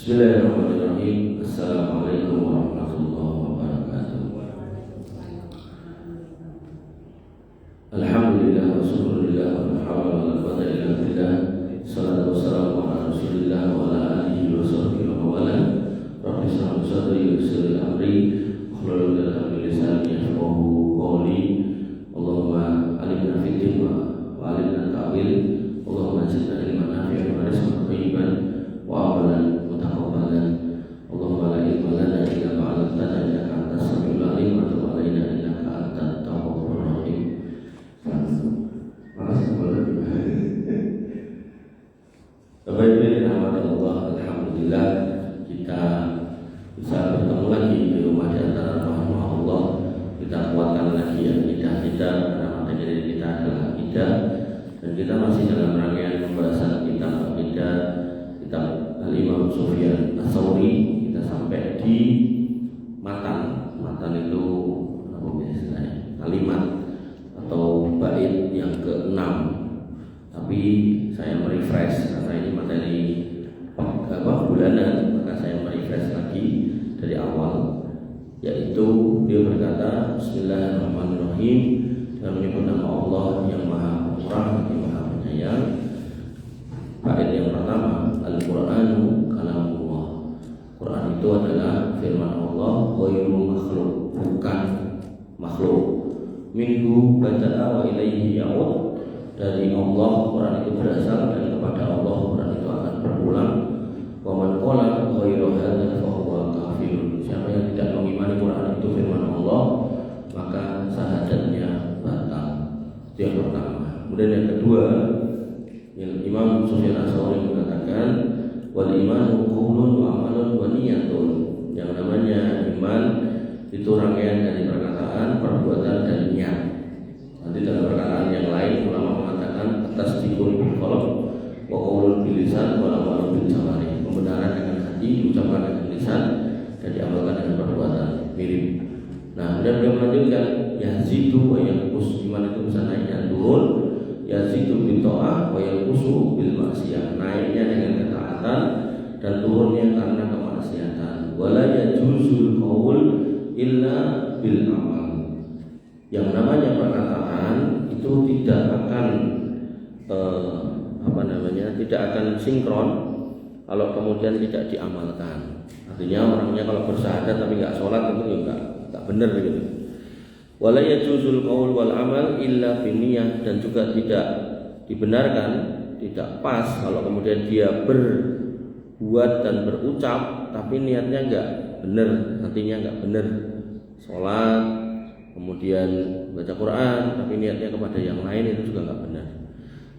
Bismillahirrahmanirrahim. Assalamualaikum warahmatullahi wabarakatuh. Alhamdulillah wa syukurillah wa la hawla wa la quwwata illa billah. Salatu wassalamu ala Rasulillah wa ala alihi wa sahbihi wa wala. Rabbi shrah li sadri wa yassir li amri wahlul 'uqdatam min lisani yafqahu qawli. Allahumma alimna fid-din wa alimna ta'wil. Allahumma zidna ilman nafi'an wa rizqan thayyiban wa amalan mutaqabbalan. Allahumma la ilma lana illa ma 'allamtana innaka antas samiul 'alim wa tub 'alaina innaka antat tawwabur rahim. Makasih kepada Bapak Ibu yang dirahmati Allah, alhamdulillah kita bisa bertemu lagi di rumah di antara rahmat Allah. Kita kuatkan lagi akidah kita, karena materi dari kita adalah akidah, dan kita masih dalam rangkaian pembahasan kitab akidah, kitab Al-Imam Sufyan Ats-Tsauri. Kita sampai di matan itu apa istilahnya, kalimat atau bait yang ke-6. Tapi saya merefresh karena ini materi bulanan, maka saya merefresh lagi dari awal, yaitu dia berkata Bismillahirrahmanirrahim, dengan menyebut nama Allah yang Maha Pemurah lagi Maha Penyayang. Bait yang pertama, Al-Qur'anu kalamullah. Quran itu adalah firman Allah, ghairu makhluk, bukan makhluk. Minhu bada'a wa ilaihi ya'ud. Dari Allah Quran itu berasal, dan kepada Allah Quran itu akan berulang. Wa man qala ghairu hadza fa huwa kafir. Siapa yang tidak mengimani Quran itu firman Allah, maka syahadatnya batal. Itu yang pertama. Kemudian yang kedua, Imam Sufyan Ats-Tsauri mengatakan wal imanu qaulun wa amalun wa niyatun. Yang namanya iman itu rangkaian dari perkataan, perbuatan, dan niat. Nanti dalam perkataan yang lain ulama mengatakan tasdiqul bil qalb wa qaulun bil lisan wa amalun bil jawarih. Pembenaran dengan hati, diucapkan dengan lisan, dan diamalkan dengan perbuatan. Mirip. Nah, kemudian beliau melanjutkan yazidu wa yanqus. Iman itu bisa naik dan turun. Yazidu bil ta'ah wa yanqusu bil maksiyah. Naiknya dengan ketaatan dan turunnya karena kemaksiatan. Wala yajuzul qaul illa bil amal. Yang namanya perkataan itu tidak akan tidak akan sinkron kalau kemudian tidak diamalkan. Artinya orangnya kalau bersyahadat tapi nggak sholat itu nggak benar gitu. Wala yajuzul qaul wal amal illa binniyah. Dan juga tidak dibenarkan, tidak pas kalau kemudian dia berbuat dan berucap tapi niatnya enggak benar, hatinya enggak benar. Sholat, kemudian baca Quran tapi niatnya kepada yang lain, itu juga enggak benar.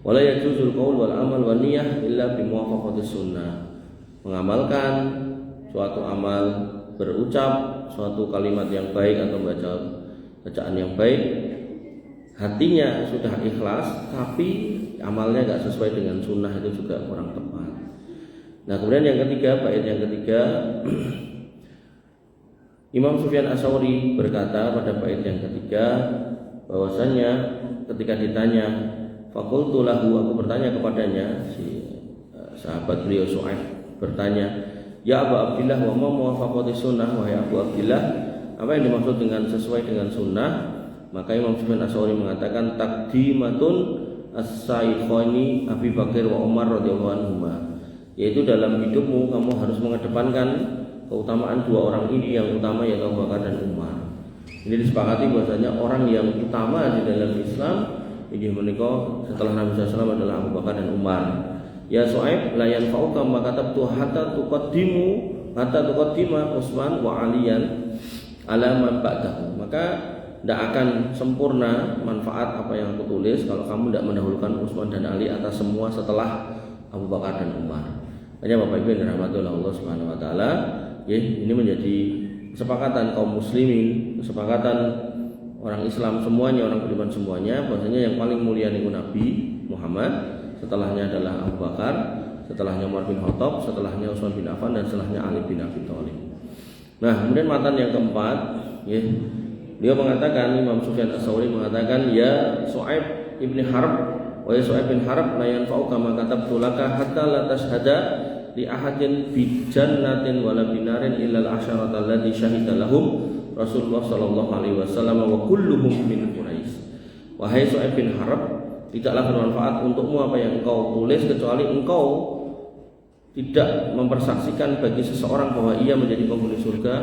Wala yajuzul qaul wal amal wan niyah illa bimuwafaqatis sunnah. Mengamalkan suatu amal, berucap suatu kalimat yang baik atau bacaan yang baik, hatinya sudah ikhlas tapi amalnya enggak sesuai dengan sunnah, itu juga kurang tepat. Nah, kemudian yang ketiga, bait yang ketiga, Imam Sufyan Ats-Tsauri berkata pada bait yang ketiga bahwasanya ketika ditanya, faqultu lahu, aku bertanya kepadanya, si sahabat beliau Su'aib bertanya, ya Abu Abdillah, wa ma muwafaqatis sunnah, wahai Abu Abdillah, apa yang dimaksud dengan sesuai dengan sunnah? Maka Imam Sufyan Ats-Tsauri mengatakan taqdimatun as-saikhani Abi Bakar wa Umar radhiyallahu anhuma, yaitu dalam hidupmu kamu harus mengedepankan keutamaan dua orang ini, yang utama yaitu Abu Bakar dan Umar. Ini disepakati bahwasanya orang yang utama di dalam Islam ini menikah setelah Nabi SAW adalah Abu Bakar dan Umar. Ya Su'aib, la yanfa'uka ma katabtu hatta tuqaddima Utsman wa Aliyan ala man ba'dahu. Maka tidak akan sempurna manfaat apa yang aku tulis kalau kamu tidak mendahulukan Utsman dan Ali atas semua setelah Abu Bakar dan Umar. Hanya Bapak Ibu yang dirahmati oleh Allah Subhanahu wa taala, ya, ini menjadi kesepakatan kaum muslimin, kesepakatan orang Islam semuanya, orang beriman semuanya, bahwasanya yang paling mulia itu Nabi Muhammad, setelahnya adalah Abu Bakar, setelahnya Umar bin Khattab, setelahnya Utsman bin Affan, dan setelahnya Ali bin Abi Thalib. Nah, kemudian matan yang keempat, ya, dia mengatakan, Imam Sufyan Ats-Tsauri mengatakan, ya Su'aib ibn Harb, wa ya Su'aib bin Harb, la yanfa'uka ma katabtu laka hatta la tashhada li ahadin bi jannatin wala binarin illal asyarata allati syahida lahum Rasulullah sallallahu alaihi wasallam wa kulluhum min Quraisy. Wahai Su'aib bin Harb, tidaklah bermanfaat untukmu apa yang engkau tulis kecuali engkau tidak mempersaksikan bagi seseorang bahwa ia menjadi penghuni surga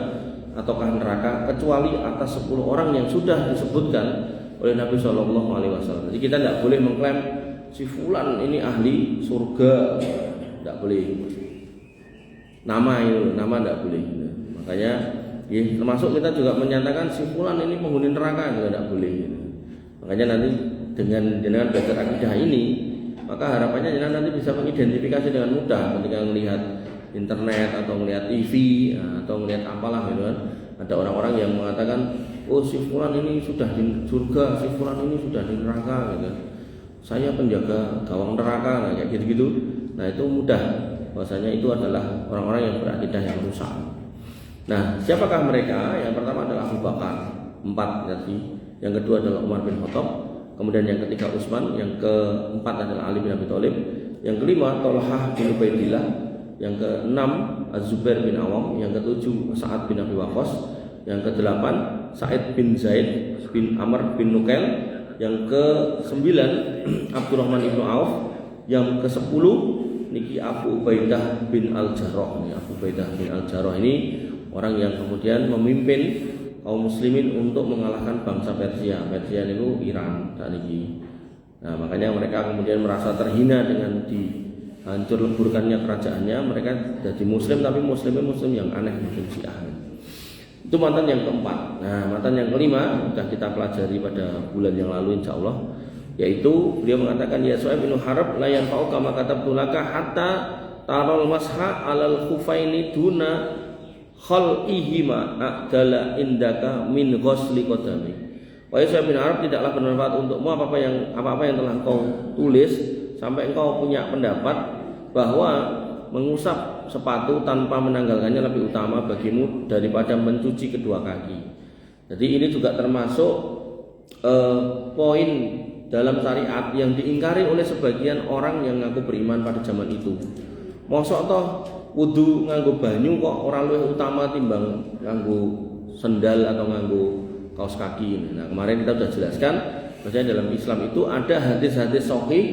ataukah neraka kecuali atas 10 orang yang sudah disebutkan oleh Nabi Shallallahu Alaihi Wasallam. Jadi kita tidak boleh mengklaim si fulan ini ahli surga, tidak boleh. Nama tidak boleh. Makanya, termasuk kita juga menyatakan si fulan ini penghuni neraka juga tidak boleh. Makanya nanti dengan belajar akidah ini, maka harapannya jenengan nanti bisa mengidentifikasi dengan mudah ketika melihat internet atau melihat TV atau melihat apalah gitu kan. Ada orang-orang yang mengatakan, oh si fulan ini sudah di surga, si fulan ini sudah di neraka gitu. Saya penjaga gawang neraka, kayak gitu-gitu. Nah itu mudah, bahwasanya itu adalah orang-orang yang berakidah yang rusak. Nah siapakah mereka? Yang pertama adalah Abu Bakar, 4 tadi. Yang kedua adalah Umar bin Khattab. Kemudian yang ketiga Utsman, yang keempat adalah Ali bin Abi Thalib, yang kelima Thalhah bin Ubaidillah, yang keenam Az-Zubair bin Awam, yang ketujuh Sa'ad bin Abi Waqqas, yang kedelapan Sa'id bin Zaid bin Amr bin Nukail, yang kesembilan Abdurrahman ibnu Auf, yang kesepuluh niki Abu Ubaidah bin Al-Jarrah. Abu Ubaidah bin Al-Jarrah ini orang yang kemudian memimpin kaum muslimin untuk mengalahkan bangsa Persia. Persia itu Iran saat ini. Nah, makanya mereka kemudian merasa terhina dengan dihancur leburkannya kerajaannya. Mereka jadi muslim tapi muslim yang aneh, muslim Syiah. Itu mantan yang keempat. Nah, mantan yang kelima sudah kita pelajari pada bulan yang lalu insyaallah, yaitu beliau mengatakan ya Su'aib bin Harb la yanfa'uka ma katabtu laka hatta taral masha 'alal khufaini duna khal'ihima a'dala indaka min ghusli qadami. Wahai Su'aib bin Harb, tidaklah bermanfaat untukmu apa-apa yang telah engkau tulis sampai engkau punya pendapat bahwa mengusap sepatu tanpa menanggalkannya lebih utama bagimu daripada mencuci kedua kaki. Jadi ini juga termasuk poin dalam syariat yang diingkari oleh sebagian orang yang ngaku beriman pada zaman itu. Mosok toh wudu nganggo banyu kok ora luwih utama timbang nganggo sendal atau nganggo kaos kaki. Nah, kemarin kita sudah jelaskan bahwa dalam Islam itu ada hadis-hadis sahih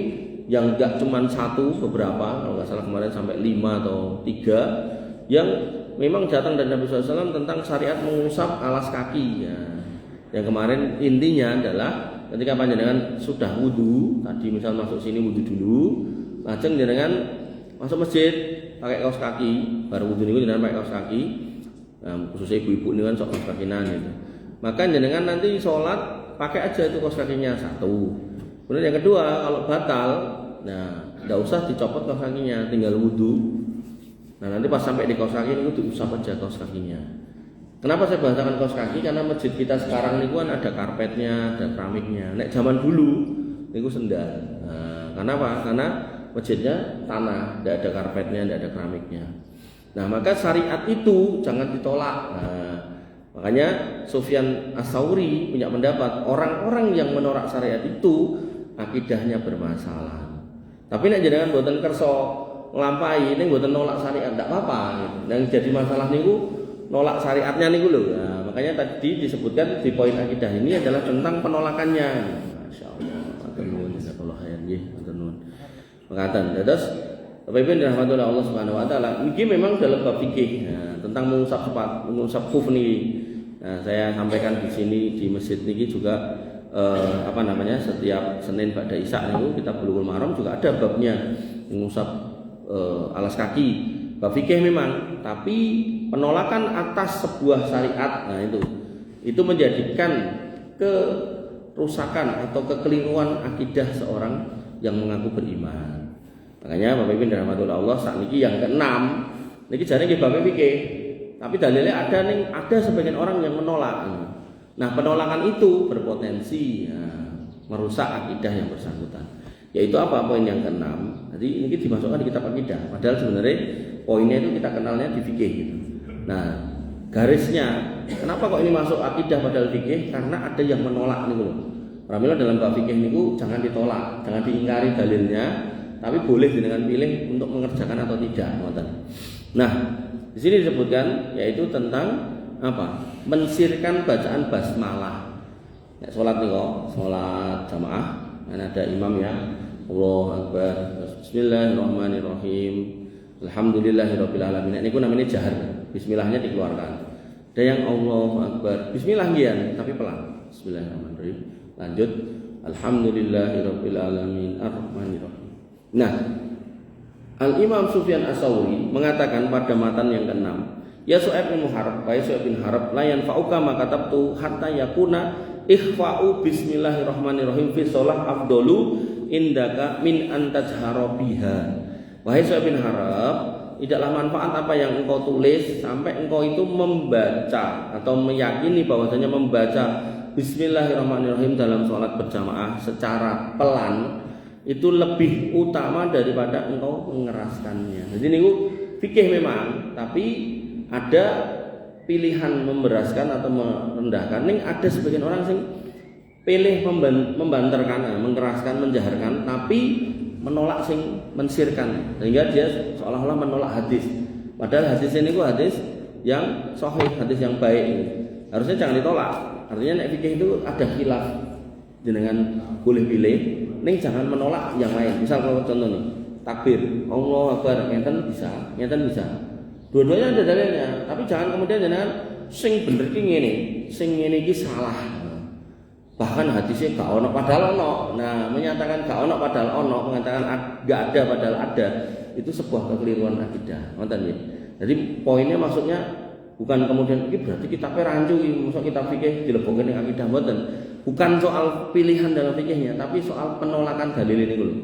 yang enggak cuma satu, beberapa, kalau nggak salah kemarin sampai 5 atau 3 yang memang datang dari Nabi SAW tentang syariat mengusap alas kaki ya. Yang kemarin intinya adalah ketika panjenengan sudah wudu, tadi misal masuk sini wudu dulu, lajeng jenengan masuk masjid pakai kaos kaki, baru wudu niku jenengan pakai kaos kaki. Nah, khususnya ibu-ibu ini kan sok kaos kakinan gitu. Maka jenengan nanti sholat pakai aja itu kaos kakinya satu. Kemudian yang kedua, kalau batal, nah tidak usah dicopot kaos kakinya, tinggal wudu. Nah nanti pas sampai di kaos kaki itu diusap aja kaos kakinya. Kenapa saya bahasakan kaos kaki? Karena masjid kita sekarang ini kan ada karpetnya, ada keramiknya. Nek zaman dulu itu sendal. Nah, kenapa? Karena masjidnya tanah, tidak ada karpetnya, tidak ada keramiknya. Nah maka syariat itu jangan ditolak. Nah, makanya Sufyan Ats-Tsauri punya pendapat orang-orang yang menolak syariat itu akidahnya bermasalah. Tapi nek jenengan mboten kersa nglampahi ning mboten nolak syariat ndak apa-apa gitu. Yang jadi masalah niku nolak syariatnya niku lho. Nah, makanya tadi disebutkan di poin akidah ini adalah tentang penolakannya. Masyaallah. Matur nuwun jazakallahu khairan nggih, matur nuwun. Makaten terus Bapak Ibu dirahmati Allah Subhanahu wa taala. Ini memang dalam bab fikih tentang mengusap khuf niki. Nah, saya sampaikan di sini di masjid niki juga setiap Senin pada Isya niku kita Bulughul Maram juga ada babnya mengusap alas kaki. Bab fikih memang, tapi penolakan atas sebuah syariat, nah itu menjadikan kerusakan atau kekeliruan akidah seorang yang mengaku beriman. Makanya Bapak Ibu dirahmati Allah, saat niki yang ke-6 niki jare nggih bab fikih. Tapi dalilnya ada sebagian orang yang menolak. Nah, penolakan itu berpotensi merusak akidah yang bersangkutan. Yaitu apa? Poin yang ke-6. Jadi ini dimasukkan di kitab akidah. Padahal sebenarnya poinnya itu kita kenalnya di fikih gitu. Nah, garisnya kenapa kok ini masuk akidah padahal fikih? Karena ada yang menolak niku lho. Pramila dalam bab fikih niku jangan ditolak, jangan diingkari dalilnya, tapi boleh dengan pilih untuk mengerjakan atau tidak. Nah, di sini disebutkan yaitu tentang apa? Mensirkan bacaan basmalah. Ya, sholat nih kok, sholat jamaah, kan ada imam ya. Allahu Akbar, Bismillahirrahmanirrahim, Alhamdulillahirabbil alamin. Ini namanya jahar. Bismillahnya dikeluarkan. Ada yang Allahu Akbar, Bismillah gian, tapi pelan. Bismillahirrahmanirrahim. Lanjut, Alhamdulillahirabbil alamin, Arrahmanirrahim. Nah, Al-Imam Sufyan As-Tsauri mengatakan pada matan yang ke-6, ya Su'aib bin Harb, wa Su'aib bin Harb la yanfa'uka ma katabtu hatta yakuna ikhfa'u bismillahirrahmanirrahim fi shalah afdalu indaka min an tajhara biha. Wahai Su'aib bin Harb, tidaklah manfaat apa yang engkau tulis sampai engkau itu membaca atau meyakini bahwasanya membaca bismillahirrahmanirrahim dalam sholat berjamaah secara pelan itu lebih utama daripada engkau mengeraskannya. Jadi ini fikih memang, tapi ada pilihan memberaskan atau merendahkan. Ning ada sebagian orang sing pilih membanterkan, mengeraskan, menjaharkan, tapi menolak sing mensirkan, sehingga dia seolah-olah menolak hadis. Padahal hadis ini hadis yang sahih, hadis yang baik. Harusnya jangan ditolak. Artinya nek fikih itu ada khilaf, jenengan boleh pilih, ning jangan menolak yang lain. Misal kalau contoh nih, takbir, Allahu Akbar, ngenten bisa, ngenten bisa. Dua-duanya ada dalilnya, tapi jangan kemudian jangan sing bener ki ngene, sing ngene iki salah. Bahkan hadisnya gak ono padahal ono. Nah, menyatakan gak ono padahal ono, mengatakan gak ada padahal ada, itu sebuah kekeliruan akidah. Ngoten nggih. Jadi poinnya maksudnya bukan kemudian ini berarti kita rancu iki, maksud kita fikih dilebokke ning akidah mboten. Bukan soal pilihan dalam fikihnya, tapi soal penolakan dalil ini dulu.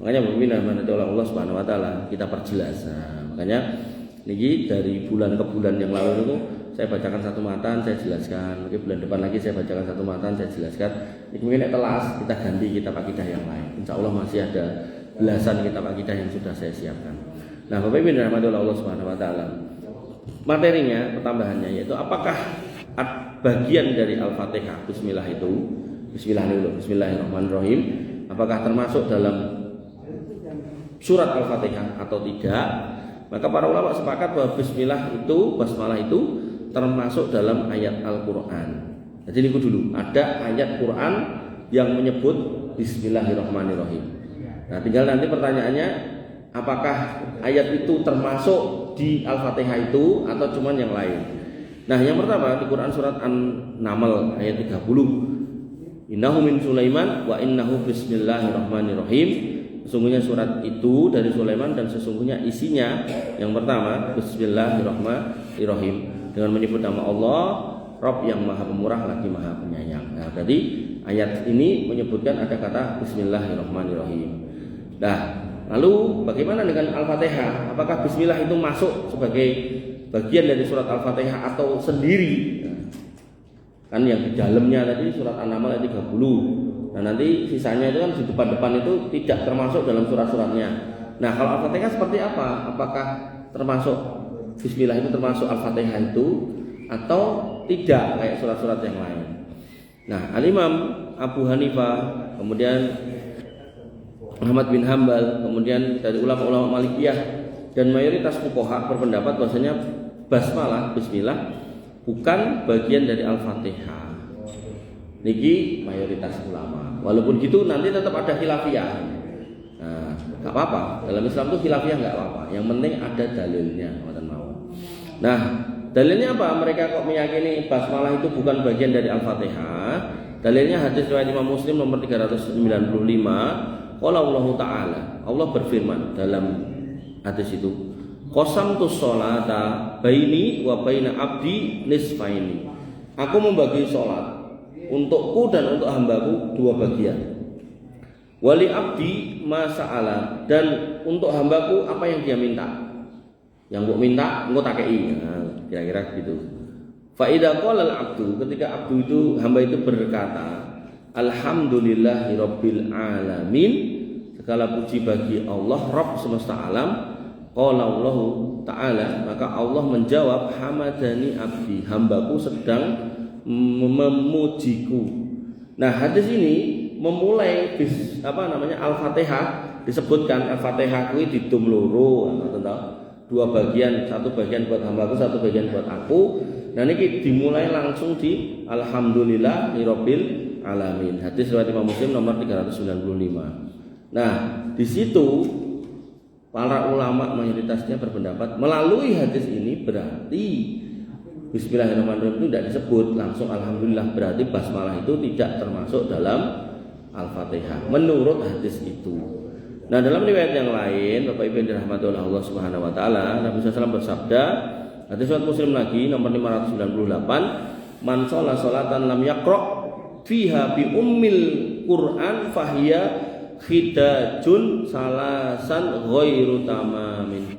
Makanya meminta Allah Subhanahu wa taala kita perjelas. Nah, makanya niki dari bulan ke bulan yang lalu itu saya bacakan satu matan, saya jelaskan. Mungkin bulan depan lagi saya bacakan satu matan, saya jelaskan. Ini mungkin telas kita ganti kitab akidah yang lain. Insya Allah masih ada belasan kitab akidah yang sudah saya siapkan. Nah, Bapak Ibu dirahmati Allah Subhanahu wa taala. Materinya pertambahannya yaitu apakah bagian dari Al-Fatihah Bismillah itu, Bismillah dulu, Bismillahirrahmanirrahim, apakah termasuk dalam surat Al-Fatihah atau tidak? Maka para ulama sepakat bahwa Bismillah itu, basmalah itu termasuk dalam ayat Al-Quran. Jadi ini dulu, ada ayat Quran yang menyebut Bismillahirrahmanirrahim. Nah, tinggal nanti pertanyaannya, apakah ayat itu termasuk di Al-Fatihah itu atau cuman yang lain? Nah, yang pertama di Quran surat An-Naml ayat 30. Innahu min Sulaiman wa innahu bismillahirrahmanirrahim. Sesungguhnya surat itu dari Sulaiman dan sesungguhnya isinya yang pertama Bismillahirrahmanirrahim, dengan menyebut nama Allah, Rabb yang Maha Pemurah lagi Maha Penyayang. Nah, tadi ayat ini menyebutkan ada kata Bismillahirrahmanirrahim. Nah, lalu bagaimana dengan Al-Fatihah? Apakah Bismillah itu masuk sebagai bagian dari surat Al-Fatihah atau sendiri? Kan yang di dalamnya tadi surat An-Naml ayat 30. Nah, nanti sisanya itu kan di depan-depan itu tidak termasuk dalam surat-suratnya. Nah, kalau Al-Fatihah seperti apa? Apakah termasuk Bismillah itu termasuk Al-Fatihah itu atau tidak kayak surat-surat yang lain? Nah, Al-Imam Abu Hanifah, kemudian Ahmad bin Hambal, kemudian dari ulama-ulama Malikiyah dan mayoritas fuqaha berpendapat bahwasanya basmalah Bismillah bukan bagian dari Al-Fatihah. Niki mayoritas ulama. Walaupun gitu nanti tetap ada khilafiyah. Nah, enggak apa-apa. Dalam Islam itu khilafiyah enggak apa-apa. Yang penting ada dalilnya, ngoten mawon. Nah, dalilnya apa? Mereka kok meyakini basmalah itu bukan bagian dari Al-Fatihah? Dalilnya hadis riwayat Imam Muslim nomor 395. Qala Allah Ta'ala. Allah berfirman dalam hadis itu, qasamtus sholata baini wa baina abdi nisfaini. Aku membagi sholat untukku dan untuk hambaku dua bagian. Wali abdi masa'ala, dan untuk hambaku apa yang dia minta. Yang gua minta engko tak kei. Nah, kira-kira gitu. Fa idza qala al-abdu, ketika abdu itu hamba itu berkata, alhamdulillahirabbil alamin, segala puji bagi Allah Rabb semesta alam. Qala Allah Ta'ala, maka Allah menjawab, hamadani abdi, hambaku sedang memujiku. Nah, hadis ini memulai Al-Fatihah disebutkan Al-Fatihah kuwi didum loro, ngoten to. Dua bagian, satu bagian buat hambaku, satu bagian buat aku. Nah niki dimulai langsung di Alhamdulillahirabbil alamin. Hadis riwayat Imam Muslim nomor 395. Nah, di situ para ulama mayoritasnya berpendapat melalui hadis ini berarti Bismillahirrahmanirrahim itu tidak disebut langsung Alhamdulillah, berarti basmalah itu tidak termasuk dalam Al-Fatihah menurut hadis itu. Nah dalam riwayat yang lain, Bapak Ibu yang dirahmati oleh Allah Subhanahu Wa Taala, Nabi SAW bersabda, hadis riwayat Muslim lagi nomor 598, man sholat sholatan lam yaqra fiha bi ummil Quran fahiya khidajun salasan ghairu tamamin.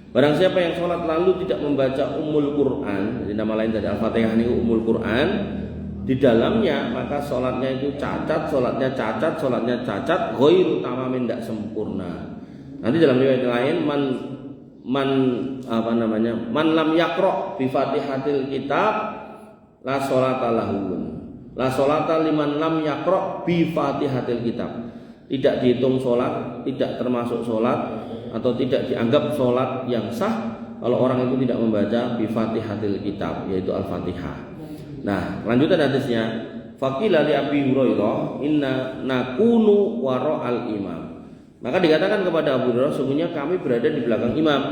Barang siapa yang sholat lalu tidak membaca ummul Quran, jadi nama lain dari Al-Fatihah ini ummul Quran, di dalamnya maka sholatnya itu cacat, sholatnya cacat, ghairu tamamin, tidak sempurna. Nanti dalam riwayat lain man lam yaqra bi fatihatil kitab la sholata lahu, la sholata liman lam yaqra bi fatihatil kitab. Tidak dihitung sholat, tidak termasuk sholat atau tidak dianggap sholat yang sah kalau orang itu tidak membaca bi fatihatil kitab, yaitu Al-Fatihah. Nah, lanjutan hadisnya, faqila li Abi Hurairah inna nakunu wara'al imam. Maka dikatakan kepada Abu Hurairah, sungguhnya kami berada di belakang imam.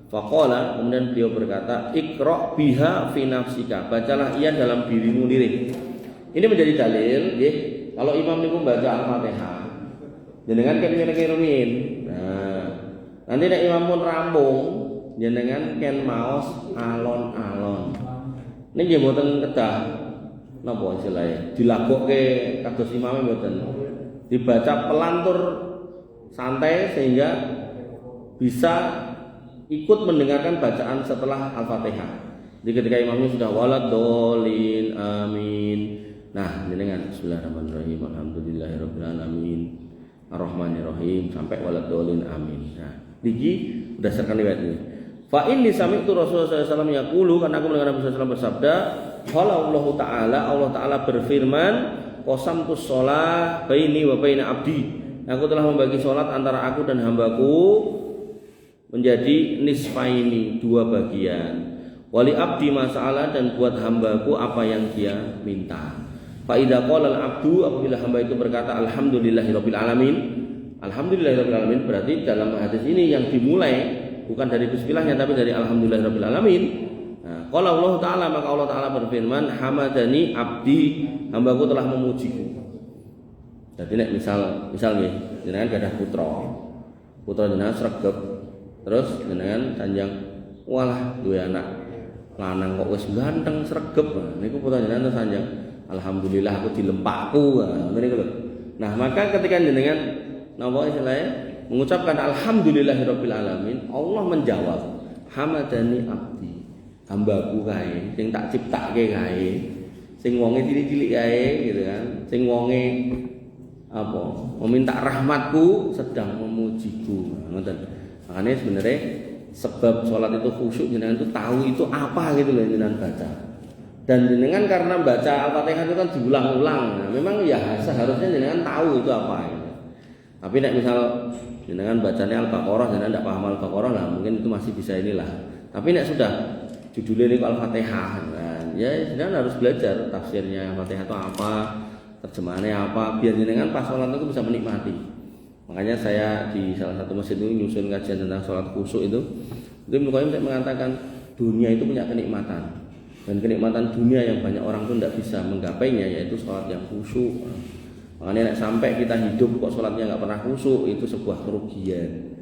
Faqala, kemudian beliau berkata, iqra biha fi nafsika, bacalah ia dalam dirimu sendiri. Ini menjadi dalil, nggih, kalau imam niku membaca Al-Fatihah, jenengan ken rumin. Nah, nanti nek imam pun rampung, jenengan ken maos alon-alon. Ini nggih mboten kedah napa istilahnya dilagokke kados imame mboten. Dibaca pelan tur santai sehingga bisa ikut mendengarkan bacaan setelah Al-Fatihah. Jadi ketika imamnya sudah waladhdallin amin. Nah, jenengan bismillahirrahmanirrahim alhamdulillahirabbil alamin arrahmanirrahim sampai waladhdallin amin. Nah, niki berdasarkan riwayat ini. Fa inni sami'tu Rasulullah SAW yaqulu, karena aku mendengar Nabi SAW bersabda, qala Allah Ta'ala berfirman, qasamtus shalah baini wa baina abdi. Aku telah membagi salat antara aku dan hambaku menjadi nisfaini, dua bagian. Wali abdi mas'alah, dan buat hambaku apa yang dia minta. Fa idza qala al-abdu, apabila hamba itu berkata alhamdulillahirabbil alamin, alhamdulillahirabbil alamin, berarti dalam hadis ini yang dimulai bukan dari bismillahnya tapi dari alhamdulillahirabbil alamin. Nah, qala Allah Ta'ala, maka Allah Ta'ala berfirman, hamadani abdi, hambaku telah memujiku. Jadi nek misal nggih, jenengan gadah putra jenengan sregep, terus jenengan sanjang, walah duwe anak lanang kok wis ganteng sregep. Nah, niku putra jenengan terus sanjang, alhamdulillah aku dilempakku. Nah, niku lho. Nah, maka ketika jenengan napa istilahnya mengucapkan alhamdulillahirabbil alamin, Allah menjawab, hamadani abdi, hambaku kae sing tak ciptake kae, sing wonge cilik-cilik kae gitu kan, sing wonge apa meminta rahmatku sedang memujiku. Ngoten. Makanya sebenarnya sebab sholat itu khusyuk, jenengan itu tahu itu apa gitu loh jenengan baca. Dan jenengan karena baca Al-Fatihah itu kan diulang-ulang. Nah, memang ya seharusnya jenengan tahu itu apa gitu. Tapi nek misal jenengan bacanya Al-Baqarah, jenengan tidak paham Al-Baqarah lah, mungkin itu masih bisa inilah. Tapi nek sudah judulnya ini Al-Fatihah, kan, ya jenengan harus belajar tafsirnya Al-Fatihah itu apa, terjemahannya apa, biar jenengan pas sholat itu bisa menikmati. Makanya saya di salah satu masjid itu nyusun kajian tentang sholat khusyuk itu Ibnu Qayyim saya mengatakan dunia itu punya kenikmatan, dan kenikmatan dunia yang banyak orang pun tidak bisa menggapainya, yaitu sholat yang khusyuk. Makanya sampai kita hidup kok sholatnya nggak pernah khusyuk, itu sebuah kerugian.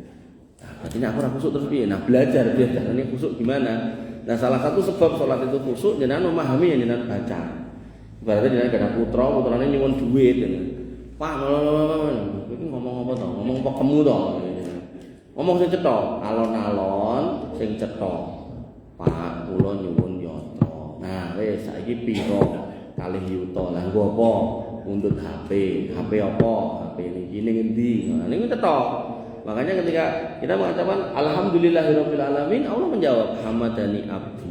Nah, berarti aku ora khusyuk terus piye? Nah, belajar biar caranya khusyuk gimana. Nah, salah satu sebab sholat itu khusyuk jenengan memahami yang jenengan baca. Berarti jenengan ada putrane nyuwun duit. Pak, iki ngomong apa to? Ngomong pekemu to. Ngomong sing cetha, alon-alon sing cetha. Pak, kula nyuwun yoto. Nah, wis saiki piro? Kalih yuto. Lah nggo apa? Untuk HP apa? HP ini ngendi? Nah, ini cetok. Makanya ketika kita mengatakan alhamdulillahirabbil alamin, Allah menjawab hamadani abdi.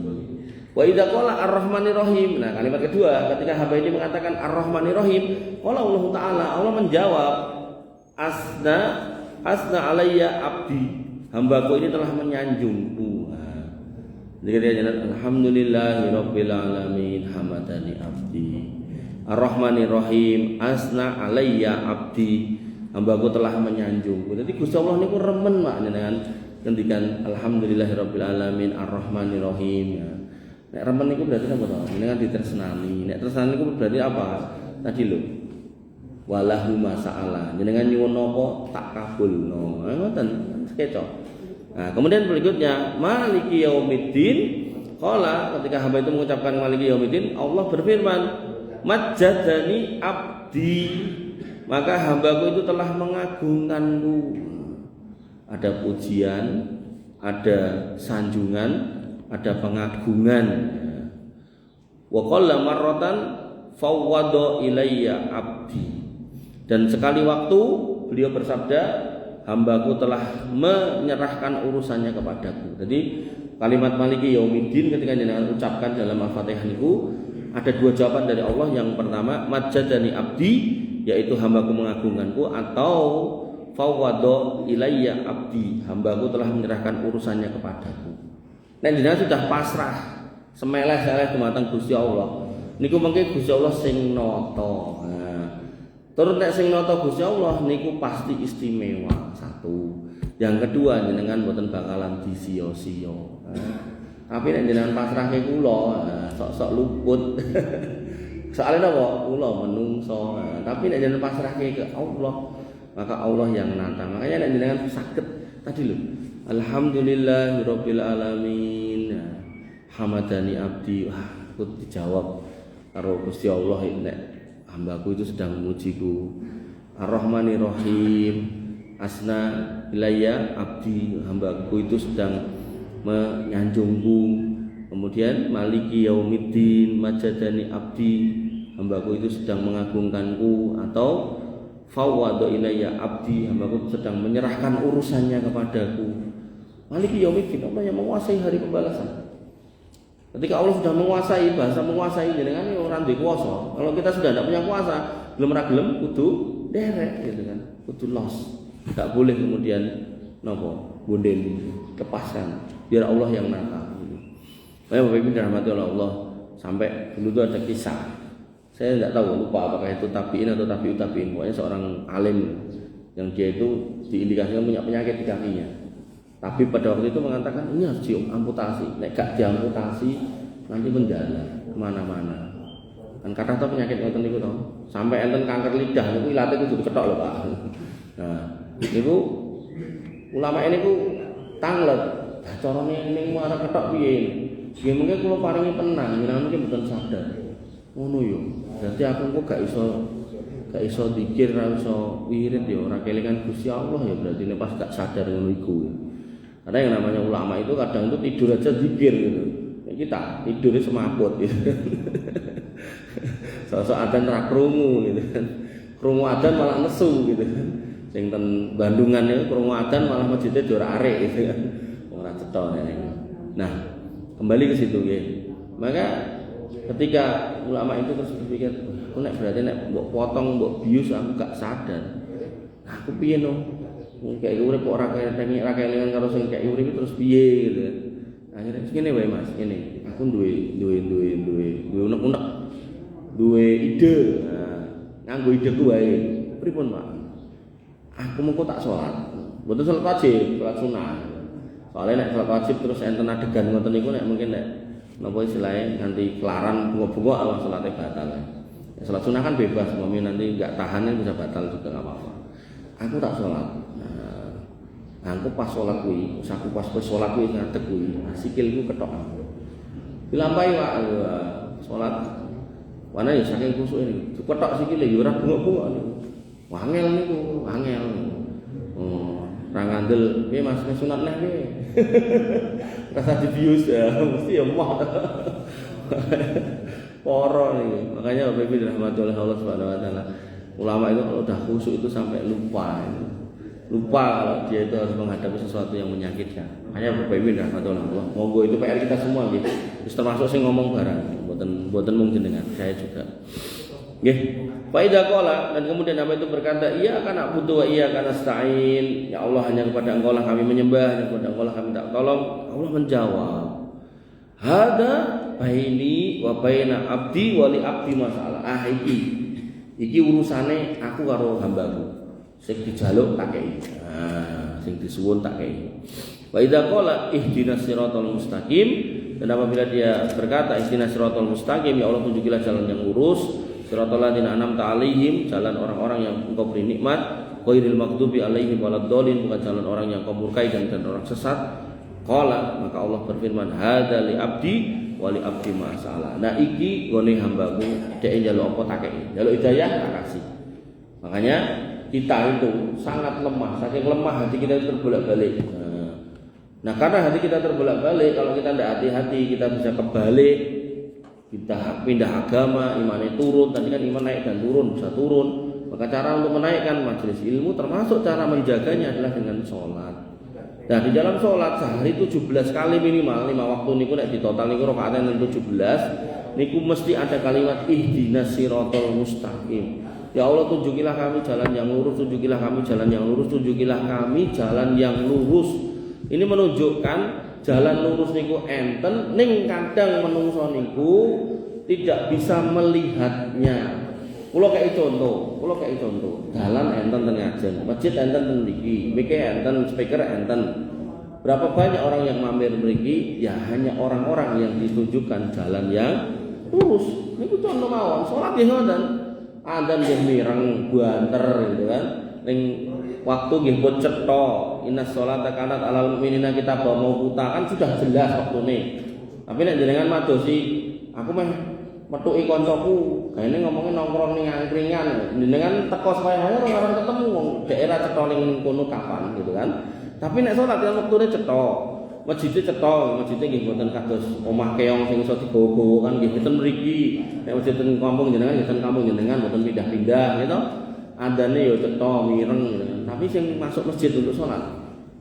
Wa idza qala ar-rahmanir rahim. Nah, kalimat kedua ketika hamba ini mengatakan ar-rahmanir rahim, qala Allah Ta'ala, Allah menjawab asna asna alayya abdi, hambaku ini telah menyanjungku. Jadi alhamdulillahirabbil alamin hamadani abdi. Ar-Rahmanir Rahim asna alayya abdi, hambaku telah menyanjungku. Jadi Gusti Allah niku remen mak dengan ngendikan alhamdulillahirabbil alamin ar-Rahmanir Rahim. Nek remen niku berarti apa to? Jenengan ditresnani. Nek tresnani niku berarti apa? Tadi lho. Walahu masa'ala. Jenengan nyuwun napa tak kabulno. Ngoten kecok. Nah, kemudian berikutnya maliki yaumiddin. Qala ketika hamba itu mengucapkan maliki yaumiddin, Allah berfirman, majjadani abdi. Maka hambaku itu telah mengagungkanku. Ada pujian, ada sanjungan, ada pengagungan. Wa qalla marratan fawwada ilayya abdi. Dan sekali waktu beliau bersabda, hambaku telah menyerahkan urusannya kepadaku. Jadi kalimat maliki yaumiddin ketika jenengan ucapkan dalam Al-Fatihah niku ada dua jawaban dari Allah. Yang pertama majjadani abdi, yaitu hambaku mengagungkanku, atau fawwada ilayya abdi, hambaku telah menyerahkan urusannya kepadaku. Nek jenengan sudah pasrah semeleh-meleh dumateng Gusti Allah, niku mengke Gusti Allah sing nata. Terus nek sing nata Gusti Allah niku pasti istimewa. Satu. Yang kedua jenengan mboten bakalan disia-sia. Tapi nek jenengan pasrahke kula, sok-sok luput. Soalnya apa? Kula menungso. Tapi nek jenengan pasrahke ke Allah, maka Allah yang nata. Makanya nek jenengan saged tadi lho. Alhamdulillahirabbil alamin. Hamadani abdi. Wah, aku dijawab karo Gusti Allah nek hambaku itu sedang memujiku. Ar-Rahmanir Rahim asna ilayya abdi, hambaku itu sedang menyanjungku. Kemudian maliki yaumiddin majjadani abdi, hambaku itu sedang mengagungkanku. Atau fawwada ilayya abdi, hambaku sedang menyerahkan urusannya kepadaku. Maliki yaumiddin, Allah yang menguasai hari pembalasan. Ketika Allah sudah menguasai, bahasa menguasai jenengan ya ora duwe kuasa. Kalau kita sudah tidak punya kuasa, gelem ra gelem kudu derek gitu kan. Kudu los. Enggak boleh kemudian napa? Bonden lepaskan. Biar Allah yang nata. Bapak Ibu dirahmati oleh Allah, sampai dulu itu ada kisah. Saya tidak tahu, lupa apakah itu tabiin atau tabi'ut. Pokoknya seorang alim yang dia itu diindikasikan punya penyakit di kakinya. Tapi pada waktu itu mengatakan ini harus diamputasi. Nek gak diamputasi nanti menjalar kemana-mana. Kan kata tuh penyakit ngoten niku to. Sampai enten kanker lidah niku ilate kudu diketok lho, Pak. Nah, niku ulama ini ku tanglet. Nah, carane ning arep ketok piye? Nggih mengke kula paringi penang, jenengan mungkin mboten sadar. Ngono yo. Berarti aku kok gak iso zikir, ra iso wirid ya ora kelingan Gusti Allah ya, berarti nek pas gak sadar ngono iku. Karena yang namanya ulama itu kadang itu tidur aja zikir gitu. Ya kita tidurnya semaput gitu. Sosok adzan ra krungu gitu kan. Krungu adzan malah nesu gitu kan. Sing ten Bandungan itu krungu adzan malah masjidnya diorek gitu kan. Ora cetha nek. Nah, kembali ke situ ya. Maka ketika ulama itu terus berpikir, aku nek berarti nek mbok potong, mbok bius aku gak sadar. Nah, aku piye no? Kayak urip kok ora kelingan karo sing kayak urip terus piye gitu kan. Akhirnya ngene wae Mas, ngene. Aku duwe unek-unek. Duwe ide. Nah, nganggo ideku wae. Pripun, Pak? Aku mengko tak salat. Mboten salat wajib, salat sunah. Soalnya nek salat wajib terus enten adegan ngoten niku nek mungkin nek napa istilahnya nganti kelaran bunga-bunga Allah salate batal. Ya, salat sunah kan bebas, mami nanti enggak tahan bisa batal juga enggak apa-apa. Aku tak salat. Nah, aku pas sholat kuwi, aku pas sholat kuwi ngadeg kuwi, sikilku ketok. Dilampahi Pak, sholat. Wana ya saking kusuk ini, ketok sikile ya ora bengok-bengok niku. Wangel niku, wangel. Oh, ra ngandel, piye Mas sunat neh piye? Rasa dibius ya, mesti ya moh. Poro nih, makanya Bapak Ibu dirahmati oleh Allah Subhanahu wa taala. Ulama itu kalau udah khusyuk itu sampai lupa kalau dia itu harus menghadapi sesuatu yang menyakitkan. Makanya Bapak Ibu dirahmati oleh Allah. Monggo itu PR kita semua gitu. Terus termasuk saya ngomong barang, buatan mung jenengan, saya juga. Nggih. Fa idza qala, dan kemudian hamba itu berkata, iya akan na'budu wa iya akan nasta'in. Ya Allah, hanya kepada Engkau lah kami menyembah, hanya kepada Engkau lah kami minta tolong. Allah menjawab, hada baini wa baina abdi wa li abdi masalah. Iki urusane aku karo hambaku. Sing dijaluk tak kei. Sing disuwun tak kei. Wa idza qala ihdinas siratal mustaqim, dan apabila dia berkata ihdinas siratal mustaqim, ya Allah tunjukilah jalan yang lurus, siratal ladzina an'amta 'alaihim, jalan orang-orang yang Engkau beri nikmat, ghairil maghdubi 'alaihim waladdallin, bukan jalan orang yang Kau murkai dan orang sesat. Qala, maka Allah berfirman, hadza li abdi wa li abdi ma sa'ala. Nah iki gone hambaku, dhek njaluk apa tak kei. Njaluk hidayah tak kasih. Makanya kita itu sangat lemah, saking lemah hati kita terbolak-balik. Nah karena hati kita terbolak-balik, kalau kita tidak hati-hati kita bisa kebalik, kita pindah agama, imannya turun. Tadi kan iman naik dan turun, bisa turun. Maka cara untuk menaikkan majelis ilmu, termasuk cara menjaganya adalah dengan sholat. Nah di dalam sholat sehari 17 kali minimal, 5 waktu niku nek di total niku rakaatnya 17, niku mesti ada kalimat ihdinas siratal mustaqim. Ya Allah tunjukilah kami jalan yang lurus, tunjukilah kami jalan yang lurus, tunjukilah kami jalan yang lurus. Ini menunjukkan jalan lurus niku enten, ning kadang menungso niku tidak bisa melihatnya. Kula kayak contoh, dalan enten ten ngajeng, masjid enten ten mriki, mike enten, speaker enten. Berapa banyak orang yang mampir mriki? Ya hanya orang-orang yang ditunjukkan jalan yang lurus. Niku contoh mawon, salat nggih ngoten. Adzan nggih mireng banter gitu kan. Ning waktu nggih pun cetha, innas sholata kanat alal mu'minina kitabah mauquta, kan sudah jelas waktune. Tapi nek jenengan madosi, aku meh metuki kancaku, gaene ngomongin nongkrong ning angkringan, jenengan teko sae-sae ora ngarep ketemu wong daerah cetha ning kono kapan gitu kan. Tapi nek salat yang waktune cetha, masjidnya cetha, masjidnya nggih mboten kados omah keong sing iso digowo-gowo kan nggih mboten mriki. Nek masjid teng kampung jenengan nggih teng kampung jenengan mboten pindah-pindah gitu. Adane yo cetha mireng gitu. Tapi sing masuk masjid untuk sholat,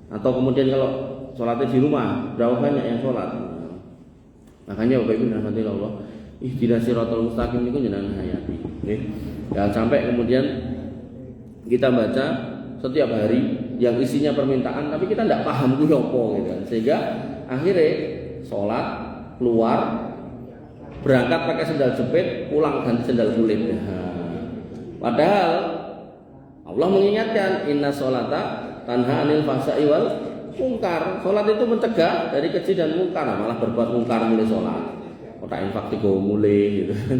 atau kemudian kalau sholatnya di rumah, berapa banyak yang sholat? Makanya Bapak Ibu dirahmati Allah, ihdinas siratal mustaqim niku jenengan hayati. Nggih. Jangan sampai kemudian kita baca setiap hari yang isinya permintaan tapi kita tidak paham kuwi apa gitu kan. Sehingga akhirnya sholat keluar berangkat pakai sendal jepit, pulang ganti sendal kulit. Padahal Allah mengingatkan inna sholata tanha anil fahsya'i wal munkar. Sholat itu mencegah dari keji dan mungkar, malah berbuat mungkar mulai sholat. Kotak infak digo mulai gitu kan.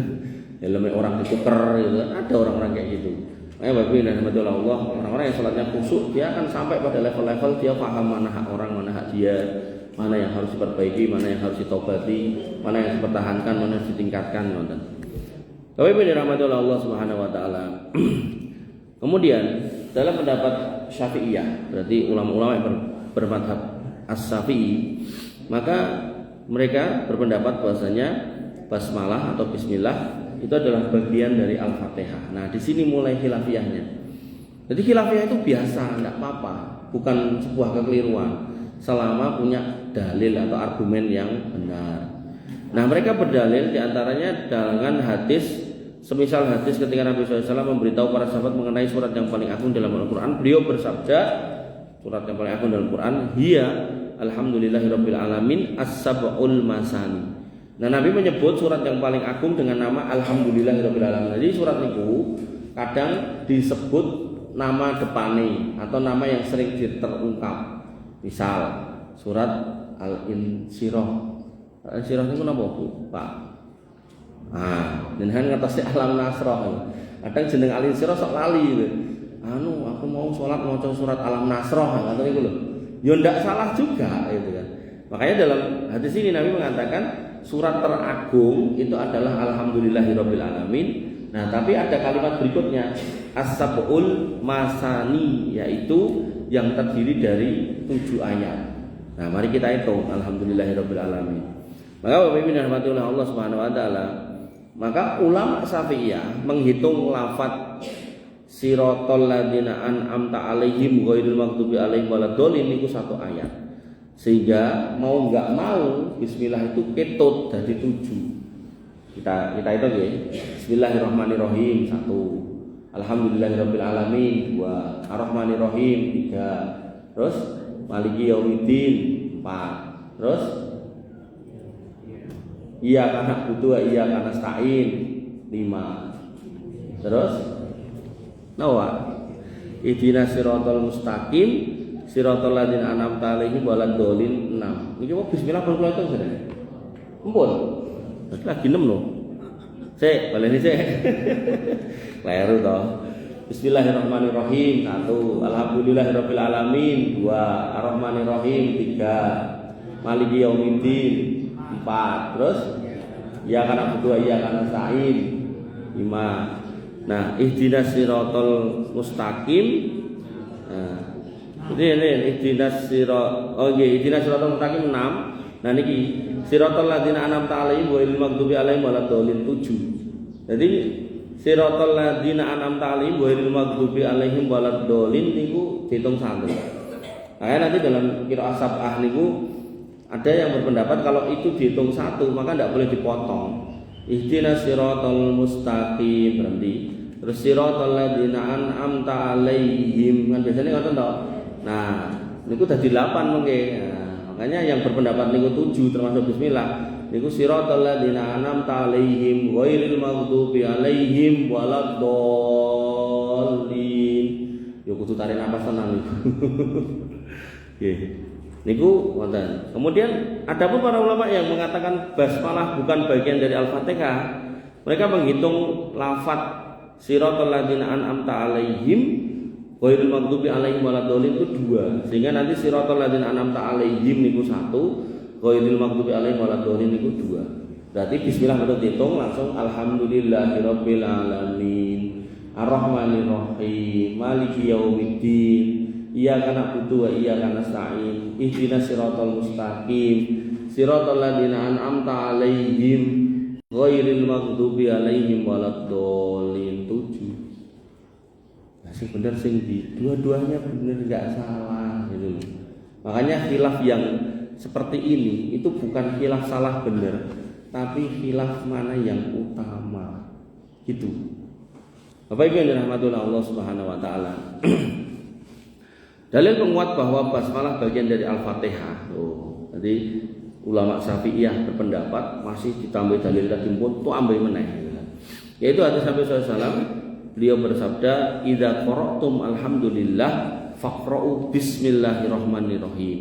Helme orang dituker gitu kan. Ada orang-orang kayak gitu. Makanya Bapak Ibu dan Allah, orang-orang yang sholatnya khusyuk, dia akan sampai pada level-level dia paham mana hak orang, mana hak dia, mana yang harus diperbaiki, mana yang harus ditobati, mana yang harus dipertahankan, mana yang harus ditingkatkan. Bapak Ibu dan Allah Subhanahu wa taala. Kemudian dalam pendapat Syafi'iyah, berarti ulama-ulama yang bermadhab As-Syafi'i, maka mereka berpendapat bahwasanya basmalah atau bismillah itu adalah bagian dari Al-Fatihah. Nah, di sini mulai khilafiyahnya. Jadi khilafiyah itu biasa, tidak apa-apa, bukan sebuah kekeliruan selama punya dalil atau argumen yang benar. Nah, mereka berdalil diantaranya dengan hadis. Semisal hadis ketika Nabi SAW memberitahu para sahabat mengenai surat yang paling agung dalam Al-Quran, beliau bersabda, surat yang paling agung dalam Al-Quran, hiya alhamdulillahirabbil alamin as-sab'ul masani. Nah, Nabi menyebut surat yang paling agung dengan nama alhamdulillahirabbil alamin. Jadi surat itu kadang disebut nama depane atau nama yang sering terungkap. Misal surat Al-Insyirah. Al-Insyirah itu napa, Bu? Pak? Jenengan ngertos alam nasroh. Kadang jeneng alin sira sok lali gitu. Aku mau sholat maca surat alam nasroh, ngoten niku lho. Ya ndak salah juga gitu kan. Makanya dalam hadis ini Nabi mengatakan surat teragung itu adalah alhamdulillahirabbil alamin. Nah, tapi ada kalimat berikutnya as-sab'ul masani, yaitu yang terdiri dari 7 ayat. Nah, mari kita hitung alhamdulillahirabbil alamin. Maka Bapak Ibu dirahmati oleh Allah Subhanahu wa taala, maka ulama Syafi'iyah menghitung lafaz siratal ladzina an'amta 'alaihim ghairil maghdubi 'alaihim waladdallin niku 1 ayat. Sehingga mau enggak mau bismillah itu ketut dadi 7. Kita itu ya. Bismillahirrahmanirrahim 1. Alhamdulillahirabbil alamin 2. Arrahmanirrahim 3. Terus Maliki yaumiddin 4. Terus Iyyaka na'budu wa iyyaka nasta'in 5. Terus Ihdinas siratal mustaqim siratal ladzina an'amta 'alaihim waladdallin 6. Niki mau bismillah pun kula itu sedene. Ampun. Lagi 6 lho. Sik, baleni sik. Kleru to. Bismillahirrahmanirrahim 1. Alhamdulillahirabbil alamin 2. Arrahmanirrahim 3. Maliki yaumiddin 4. Terus Iyyaka na'budu wa iyyaka nasta'in 5. Nah, ihdinas siratal mustaqim. Nah, ini ihdinas siratal mustaqim 6. Nah niki siratal ladzina an'amta 'alaihim ghairil maghdubi alaihim waladdallin 7. Jadi siratal ladzina an'amta 'alaihim ghairil maghdubi alaihim waladdallin niku dihitung 1. Nah, nanti dalam qiraah sab'ah niku ada yang berpendapat kalau itu dihitung 1 maka tidak boleh dipotong. Ihdinas siratal mustaqim berhenti. Terus siratal ladzina an'amta 'alaihim kan biasanya ngoten to. Nah, niku dadi 8 mengke. Makanya yang berpendapat niku 7 termasuk bismillah niku siratal ladzina an'amta 'alaihim ghairil maghdubi 'alaihim waladdallin. Yo kudu tarik napas tenan niku. Nggih. Niku wonten. Kemudian adapun para ulama yang mengatakan basmalah bukan bagian dari Al-Fatihah, mereka menghitung lafaz siratal ladzina an'amta 'alaihim ghairil maghdubi 'alaihim waladdallin itu 2. Sehingga nanti siratal ladzina an'amta 'alaihim niku 1, ghairil maghdubi 'alaihim waladdallin niku 2. Berarti bismillah itu dihitung langsung alhamdulillahirabbil alamin arrahmanirrahim maliki yaumiddin iyyaka na'budu wa iyyaka nasta'in ihdinas siratal mustaqim siratal ladzina an'amta 'alaihim ghairil maghdubi 'alaihim waladdallin 7. Sing bener sing di dua-duanya bener enggak salah gitu. Makanya khilaf yang seperti ini itu bukan khilaf salah bener, tapi khilaf mana yang utama. Gitu. Bapak Ibu yang dirahmati Allah Subhanahu wa taala. Dalil penguat bahwa basmalah bagian dari Al-Fatihah. Jadi ulama Syafi'iyah berpendapat masih ditambah dalil tadi pun tu ambil meneh. Yaitu hadis Nabi sallallahu alaihi wasallam beliau bersabda, "Idza qara'tum alhamdulillah faqra'u bismillahirrahmanirrahim."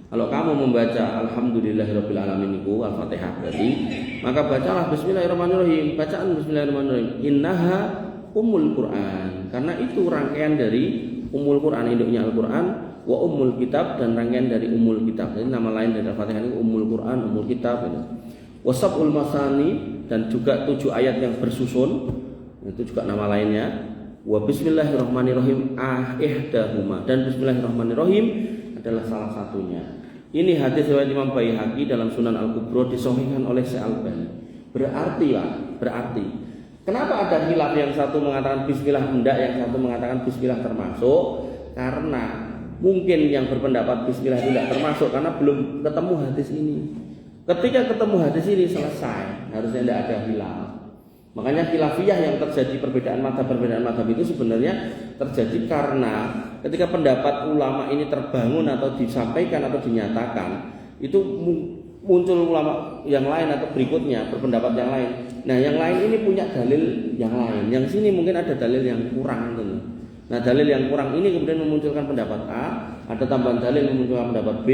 Kalau kamu membaca alhamdulillahirabbil alamin itu Al-Fatihah berarti, maka bacalah bismillahirrahmanirrahim. Bacaan bismillahirrahmanirrahim. Innaha ummul Quran. Karena itu rangkaian dari ummul Quran, induknya Al-Quran, wa ummul kitab dan rangkaian dari ummul kitab. Jadi nama lain dari Al-Fatihah itu ummul Quran, ummul kitab itu. Wasabul masani dan juga 7 ayat yang bersusun. Itu juga nama lainnya. Wa bismillahirrahmanirrahim ihdahuma dan bismillahirrahmanirrahim adalah salah satunya. Ini hadis riwayat Imam Baihaqi dalam Sunan Al-Kubra disahihkan oleh Syekh Albani. Berarti kenapa ada khilaf yang satu mengatakan bismillah enggak, yang satu mengatakan bismillah termasuk? Karena mungkin yang berpendapat bismillah itu tidak termasuk karena belum ketemu hadis ini. Ketika ketemu hadis ini selesai, harusnya tidak ada khilaf. Makanya khilafiyah yang terjadi perbedaan madhab itu sebenarnya terjadi karena ketika pendapat ulama ini terbangun atau disampaikan atau dinyatakan, itu muncul ulama yang lain atau berikutnya berpendapat yang lain. Nah yang lain ini punya dalil yang lain, yang sini mungkin ada dalil yang kurang. Nah dalil yang kurang ini kemudian memunculkan pendapat A, ada tambahan dalil memunculkan pendapat B,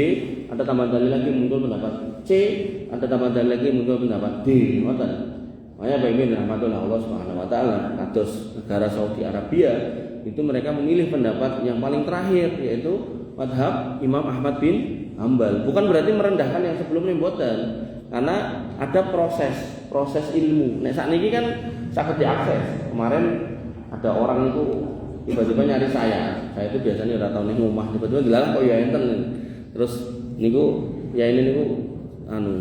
ada tambahan dalil lagi muncul pendapat C, ada tambahan dalil lagi muncul pendapat D. Makanya Bapak Ibu rahmatullah Allah Subhanahu wa taala, kados negara Saudi Arabia itu mereka memilih pendapat yang paling terakhir yaitu madhab Imam Ahmad bin Hambal. Bukan berarti merendahkan yang sebelumnya mboten, karena ada proses ilmu. Nek sakniki kan saged diakses. Kemarin ada orang itu tiba-tiba nyari saya itu biasanya ora tau ning omah, tiba-tiba dilalah kok ya enten. Terus niku ya ini niku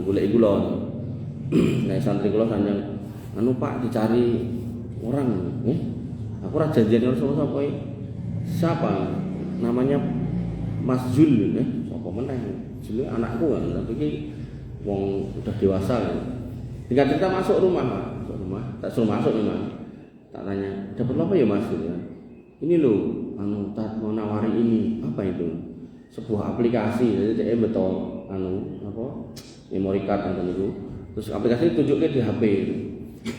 golek kula. Nah santri kula sanjang Pak dicari orang, aku ora janjian karo sapa siapa namanya Mas Jul, sapa meneh Jul anakku kan, tapi ki wong udah dewasa kan. Tinggal kita masuk rumah, rumah, tak suruh masuk memang. Tak tanya, ada perlu apa ya Mas? Ya. Ini loh, tak mau nawari ini, apa itu? Sebuah aplikasi, jadi saya betul, memory card itu. Terus aplikasi tunjuknya di HP.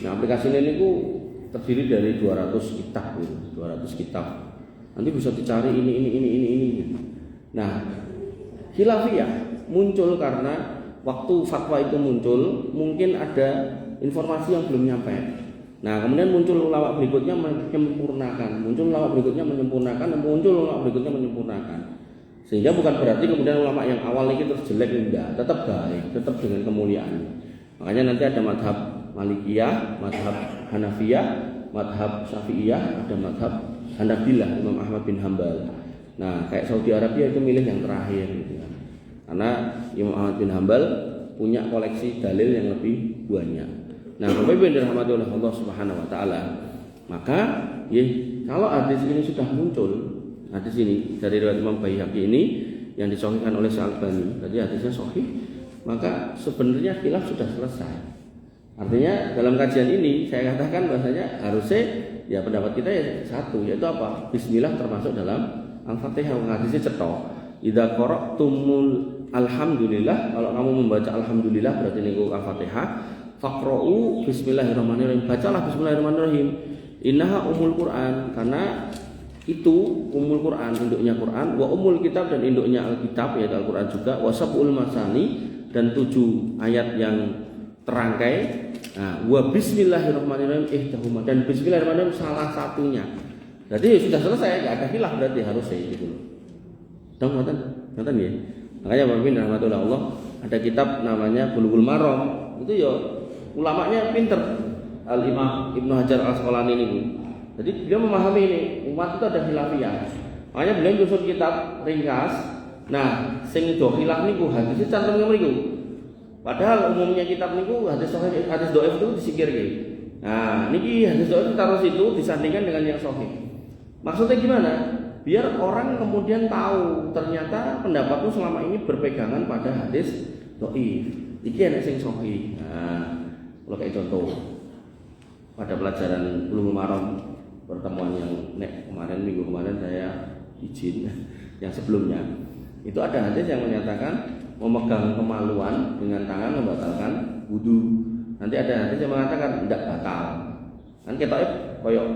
Nah aplikasi ini ku terdiri dari 200 kitab gitu, 200 kitab. Nanti bisa dicari ini. Nah, khilafiyah muncul karena waktu fatwa itu muncul, mungkin ada informasi yang belum nyampe. Nah, kemudian muncul ulama berikutnya menyempurnakan, muncul ulama berikutnya menyempurnakan. Sehingga bukan berarti kemudian ulama yang awal ini terus jelek, enggak, tetap baik, tetap dengan kemuliaan. Makanya nanti ada madhab Malikiyah, madhab Hanafiyah, madhab Syafi'iyah, ada madhab Hanabilah, Imam Ahmad bin Hambal. Nah, kayak Saudi Arabia itu milih yang terakhir gitu kan. Karena Imam Ahmad bin Hambal punya koleksi dalil yang lebih banyak. Nah, Bapak Ibu yang dirahmati oleh Allah Subhanahu wa taala, maka kalau hadis ini sudah muncul, hadis ini dari riwayat Imam Baihaqi ini yang disahihkan oleh Syalbani, tadi hadisnya sahih, maka sebenarnya khilaf sudah selesai. Artinya dalam kajian ini saya katakan bahasanya harusnya ya pendapat kita ya satu, yaitu apa? Bismillah termasuk dalam Al-Fatihah. Hadisnya cetok. Idza qara'tumul alhamdulillah, kalau kamu membaca alhamdulillah berarti niku Al-Fatihah. Faqra'u bismillahirrahmanirrahim. Bacalah bismillahirrahmanirrahim. Innaha umul Quran, karena itu umul Quran, induknya Quran, wa umul kitab dan induknya Alkitab yaitu Al-Quran juga, wa sab'ul masani dan 7 ayat yang terangkai. Nah, wa bismillahirrahmanirrahim ihdahuma, dan bismillahirrahmanirrahim salah satunya. Jadi sudah selesai, enggak ada khilaf berarti harus saya gitu loh. Dong ngoten ya. Makanya Bapak Ibu rahmatullah Allah, ada kitab namanya Bulughul Maram. Itu ya ulamanya pinter. Al-Imam Ibnu Hajar Al-Asqalani ini. Jadi dia memahami ini, umat itu ada khilafiyah. Makanya beliau nyusun kitab ringkas. Nah, sing do khilaf niku hadis canten mriku. Padahal umumnya kitab niku hadis sahih, hadis dhaif itu disingkirke. Nah, niki hadis dhaif taruh situ disandingkan dengan yang sahih. Maksudnya gimana? Biar orang kemudian tahu ternyata pendapatku selama ini berpegangan pada hadis dhaif. Iki ana sing sahih. Nah, kalau kayak contoh pada pelajaran Bulughul Maram pertemuan yang minggu kemarin saya izin yang sebelumnya itu ada hadis yang menyatakan memegang kemaluan dengan tangan membatalkan wudu. Nanti ada hadis yang mengatakan tidak batal. Kan kita koyok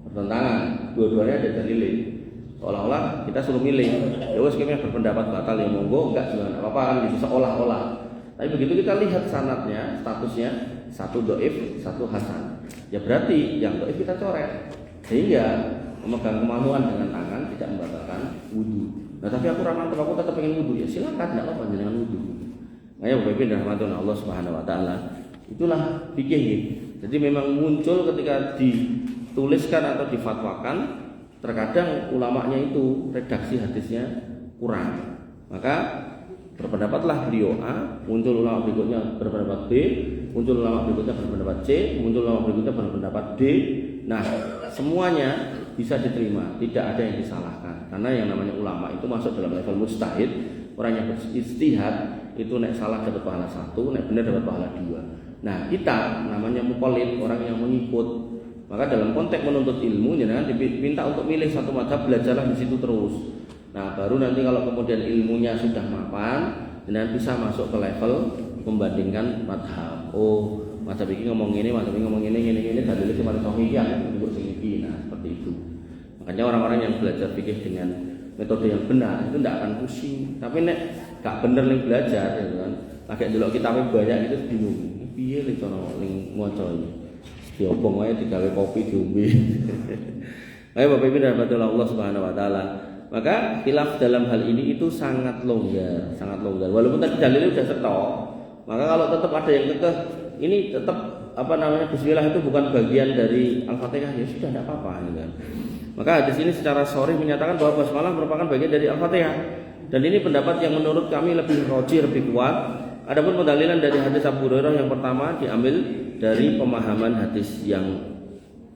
bertentangan, dua-duanya ada dalilin. Seolah-olah kita suruh milih. Ya wes kami berpendapat batal ya monggo, enggak juga enggak apa-apa kan gitu seolah-olah. Tapi begitu kita lihat sanadnya, statusnya satu dhaif, satu hasan. Ya berarti yang dhaif kita coret. Sehingga memegang kemaluan dengan tangan tidak membatalkan wudu. Nah tapi aku ramah aku tetap pengen wudu, ya silakan, tidak apa-apa dengan wudu. Ayo Bapak Ibu rahmatullah Allah Subhanahu wa taala. Itulah fikih. Jadi memang muncul ketika dituliskan atau difatwakan, terkadang ulamanya itu redaksi hadisnya kurang. Maka berpendapatlah beliau A, muncul ulama berikutnya berpendapat B, muncul ulama berikutnya berpendapat C, muncul ulama berikutnya berpendapat D. Nah, semuanya bisa diterima, tidak ada yang disalahkan. Karena yang namanya ulama itu masuk dalam level mujtahid, orang yang berijtihad itu nek salah dapat pahala 1, nek benar dapat pahala 2. Nah, kita namanya muqallid, orang yang mengikut. Maka dalam konteks menuntut ilmu jangan diminta untuk milih satu mazhab, belajarlah di situ terus. Nah, baru nanti kalau kemudian ilmunya sudah mapan, dan bisa masuk ke level membandingkan mazhab. Oh, mazhab ini ngomong ini, mazhab ini ngomong ini, dalilnya cuma sahih ya, untuk sing iki. Nah, seperti itu. Makanya orang-orang yang belajar fikih dengan metode yang benar itu tidak akan pusing. Tapi nek gak bener ning belajar ya kan. Lagi delok kitabnya banyak itu bingung. Piye lek cara ning maca iki. Diobong wae digawe kopi diombe. Ayo Bapak Ibu dan Allah Subhanahu wa taala. Maka khilaf dalam hal ini itu sangat longgar, sangat longgar. Walaupun tadi dalilnya sudah cetok, maka kalau tetap ada yang kekeh, ini tetap bismillah itu bukan bagian dari Al-Fatihah, ya sudah tidak apa-apa gitu kan. Maka hadis ini secara sharih menyatakan bahwa basmalah merupakan bagian dari Al-Fatihah. Dan ini pendapat yang menurut kami lebih rajih, lebih kuat. Adapun pendalilan dari hadis Abu Hurairah yang pertama diambil dari pemahaman hadis yang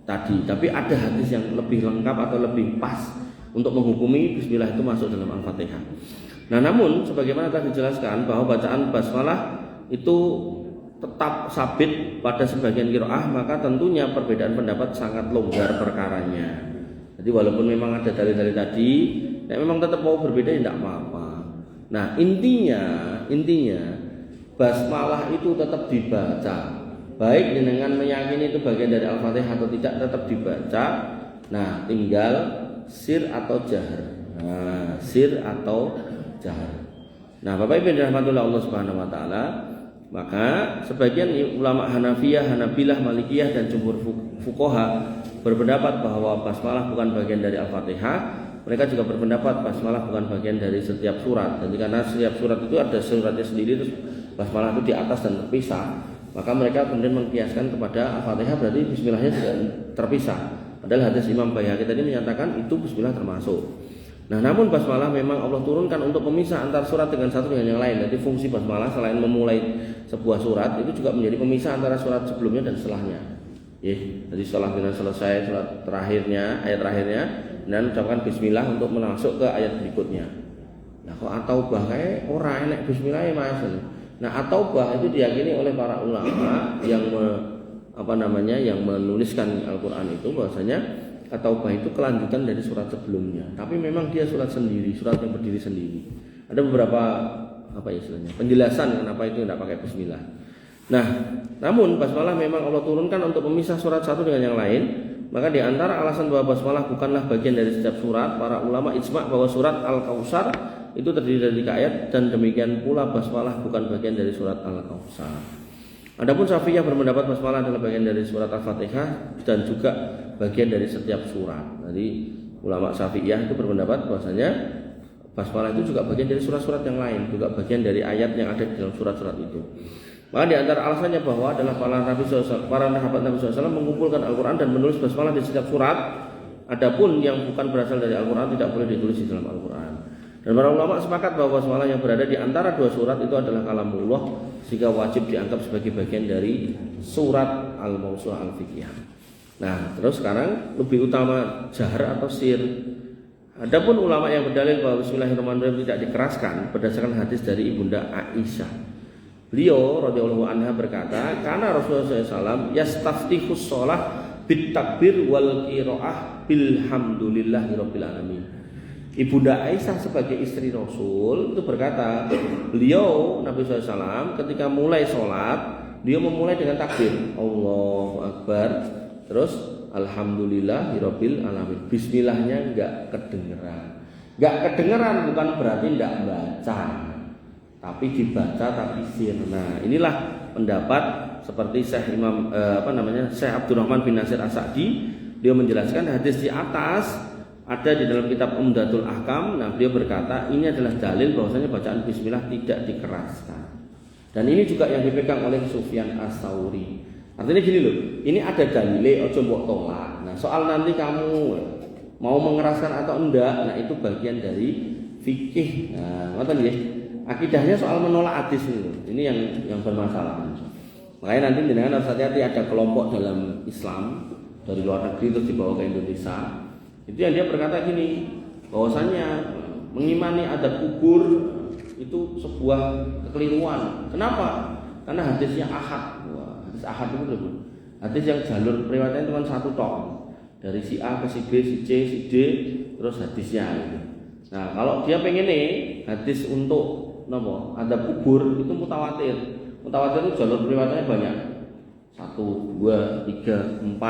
tadi. Tapi ada hadis yang lebih lengkap atau lebih pas untuk menghukumi bismillah itu masuk dalam Al-Fatihah. Nah, namun sebagaimana telah dijelaskan bahwa bacaan basmalah itu tetap sabit pada sebagian qiraah, maka tentunya perbedaan pendapat sangat longgar perkaranya. Jadi walaupun memang ada dalil-dalil tadi, memang tetap mau berbeda ya tidak apa-apa. Nah intinya basmalah itu tetap dibaca, baik dengan meyakini itu bagian dari Al-Fatihah atau tidak, tetap dibaca. Nah tinggal sir atau jahar. Sir atau jahar. Nah Bapak Ibu yang dirahmati Allah Subhanahu wa taala, maka sebagian ulama Hanafiyah, Hanabilah, Malikiyah dan jumhur fuqaha berpendapat bahwa basmalah bukan bagian dari Al-Fatihah. Mereka juga berpendapat basmalah bukan bagian dari setiap surat. Jadi karena setiap surat itu ada suratnya sendiri, terus basmalah itu di atas dan terpisah, maka mereka kemudian mengkiaskan kepada Al-Fatihah, berarti bismillahnya tidak terpisah. Padahal hadis Imam Baihaqi tadi menyatakan itu bismillah termasuk. Nah, namun basmalah memang Allah turunkan untuk memisah antara surat dengan satu dengan yang lain. Jadi fungsi basmalah selain memulai sebuah surat, itu juga menjadi pemisah antara surat sebelumnya dan setelahnya. Jadi setelah kita selesai surat terakhirnya, ayat terakhirnya, dan ucapkan bismillah untuk masuk ke ayat berikutnya. Nah, kok ataubah kayak ora enek bismillah ya Mas. Nah, ataubah itu diyakini oleh para ulama yang yang menuliskan Al-Qur'an itu bahwasanya ataubah itu kelanjutan dari surat sebelumnya. Tapi memang dia surat sendiri, surat yang berdiri sendiri. Ada beberapa penjelasan kenapa itu tidak pakai bismillah. Nah, namun basmalah memang Allah turunkan untuk memisah surat satu dengan yang lain. Maka di antara alasan bahwa basmalah bukanlah bagian dari setiap surat, para ulama ijma' bahwa surat Al-Kautsar itu terdiri dari 3 ayat, dan demikian pula basmalah bukan bagian dari surat Al-Kautsar. Adapun Syafi'iyah berpendapat basmalah adalah bagian dari surat Al-Fatihah dan juga bagian dari setiap surat. Jadi ulama Syafi'iyah itu berpendapat bahwasanya basmalah itu juga bagian dari surat-surat yang lain, juga bagian dari ayat yang ada di dalam surat-surat itu. Maka di antara alasannya bahwa adalah para sahabat Nabi SAW mengumpulkan Al-Quran dan menulis basmalah di setiap surat. Adapun yang bukan berasal dari Al-Quran tidak boleh ditulis di dalam Al-Quran. Dan para ulama sepakat bahwa basmalah yang berada di antara 2 surat itu adalah kalamullah, sehingga wajib dianggap sebagai bagian dari surat Al-Mawsu'ah Al-Fiqhiyah. Nah, terus sekarang lebih utama jahar atau sir. Adapun ulama yang berdalil bahwa Bismillahirrahmanirrahim tidak dikeraskan berdasarkan hadis dari Ibunda Aisyah. Beliau radhiyallahu anha berkata, karena Rasulullah SAW yastaftihus shalah bit takbir wal qiraah bilhamdulillahirabbil alamin. Ibunda Aisyah sebagai istri Rasul itu berkata, beliau Nabi SAW ketika mulai sholat, dia memulai dengan takbir Allahu Akbar, terus alhamdulillahirabbil alamin. Bismillahnya enggak kedengeran. Enggak kedengeran bukan berarti enggak baca, tapi dibaca tapi sir. Nah, inilah pendapat seperti Syekh Syekh Abdurrahman bin Nasir As-Sa'di. Dia menjelaskan hadis di atas ada di dalam kitab Umdatul Ahkam. Nah, beliau berkata ini adalah dalil bahwasanya bacaan bismillah tidak dikeraskan. Dan ini juga yang dipegang oleh Sufyan Ats-Tsauri. Artinya gini loh, ini ada dalile ojo mbok tolak. Nah, soal nanti kamu mau mengeraskan atau enggak, nah itu bagian dari fikih. Nah, ngoten nggih. Akidahnya soal menolak hadis ini yang bermasalah. Makanya nanti dengan harus hati-hati, ada kelompok dalam Islam dari luar negeri terus dibawa ke Indonesia. Itu yang dia berkata gini, bahwasanya mengimani adab kubur itu sebuah kekeliruan. Kenapa? Karena hadisnya ahad. Wah, hadis ahad itu berapa? Hadis yang jalur riwayatnya cuma satu tok. Dari si A ke si B, si C, si D, terus hadisnya gitu. Nah, kalau dia pengen hadis untuk adab kubur itu mutawatir. Mutawatir itu jalur riwayatnya banyak. 1, 2, 3, 4.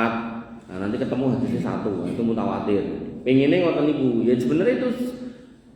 Nah, nanti ketemu hadisnya 1, itu mutawatir. Pengennya ngoten niku. Ya sebenarnya itu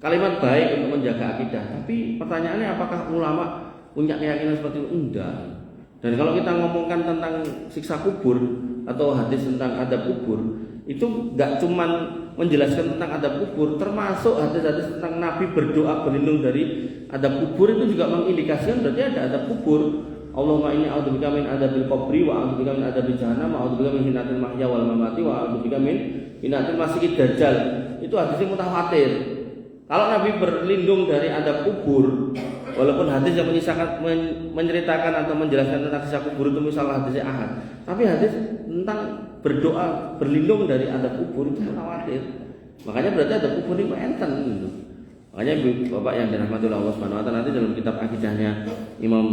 kalimat baik untuk menjaga akidah, tapi pertanyaannya apakah ulama punya keyakinan seperti itu? Enggak. Dan kalau kita ngomongkan tentang siksa kubur atau hadis tentang adab kubur, itu enggak cuman menjelaskan tentang adab kubur, termasuk hadis-hadis tentang Nabi berdoa berlindung dari adab kubur itu juga mengindikasikan berarti ada adab kubur. Allahumma inni a'udzubika min adzabil qabri wa a'udzubika min adzabil jahannam wa a'udzubika min fitnatil mahya wal mamati wa a'udzubika min fitnatil masiihid dajjal. Itu hadisnya mutawatir. Kalau Nabi berlindung dari adab kubur, walaupun hadis yang menceritakan atau menjelaskan tentang siksa kubur itu misalnya hadisnya ahad, tapi hadis tentang berdoa berlindung dari adab kubur itu mutawatir. Makanya berarti adab kubur itu enten gitu. Makanya Bapak yang dirahmati Allah Subhanahu wa taala, nanti dalam kitab akidahnya Imam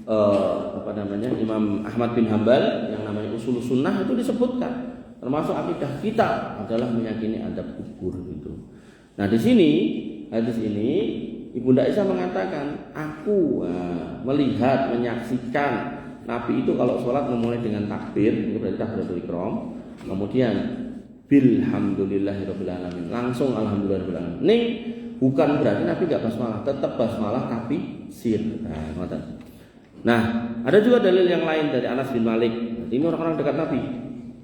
Imam Ahmad bin Hambal yang namanya Usul Sunnah itu disebutkan termasuk akidah kita adalah meyakini adab kubur gitu. Nah di sini hadis ini Ibunda Aisyah mengatakan aku melihat menyaksikan Nabi itu kalau sholat memulai dengan takbir, itu berarti takbiratul ihram, kemudian bilhamdulillahirabbil alamin, langsung alhamdulillahirabbil alamin. Ini bukan berarti Nabi enggak basmalah, tetap basmalah tapi sir. Nah, ada juga dalil yang lain dari Anas bin Malik. Ini orang-orang dekat Nabi.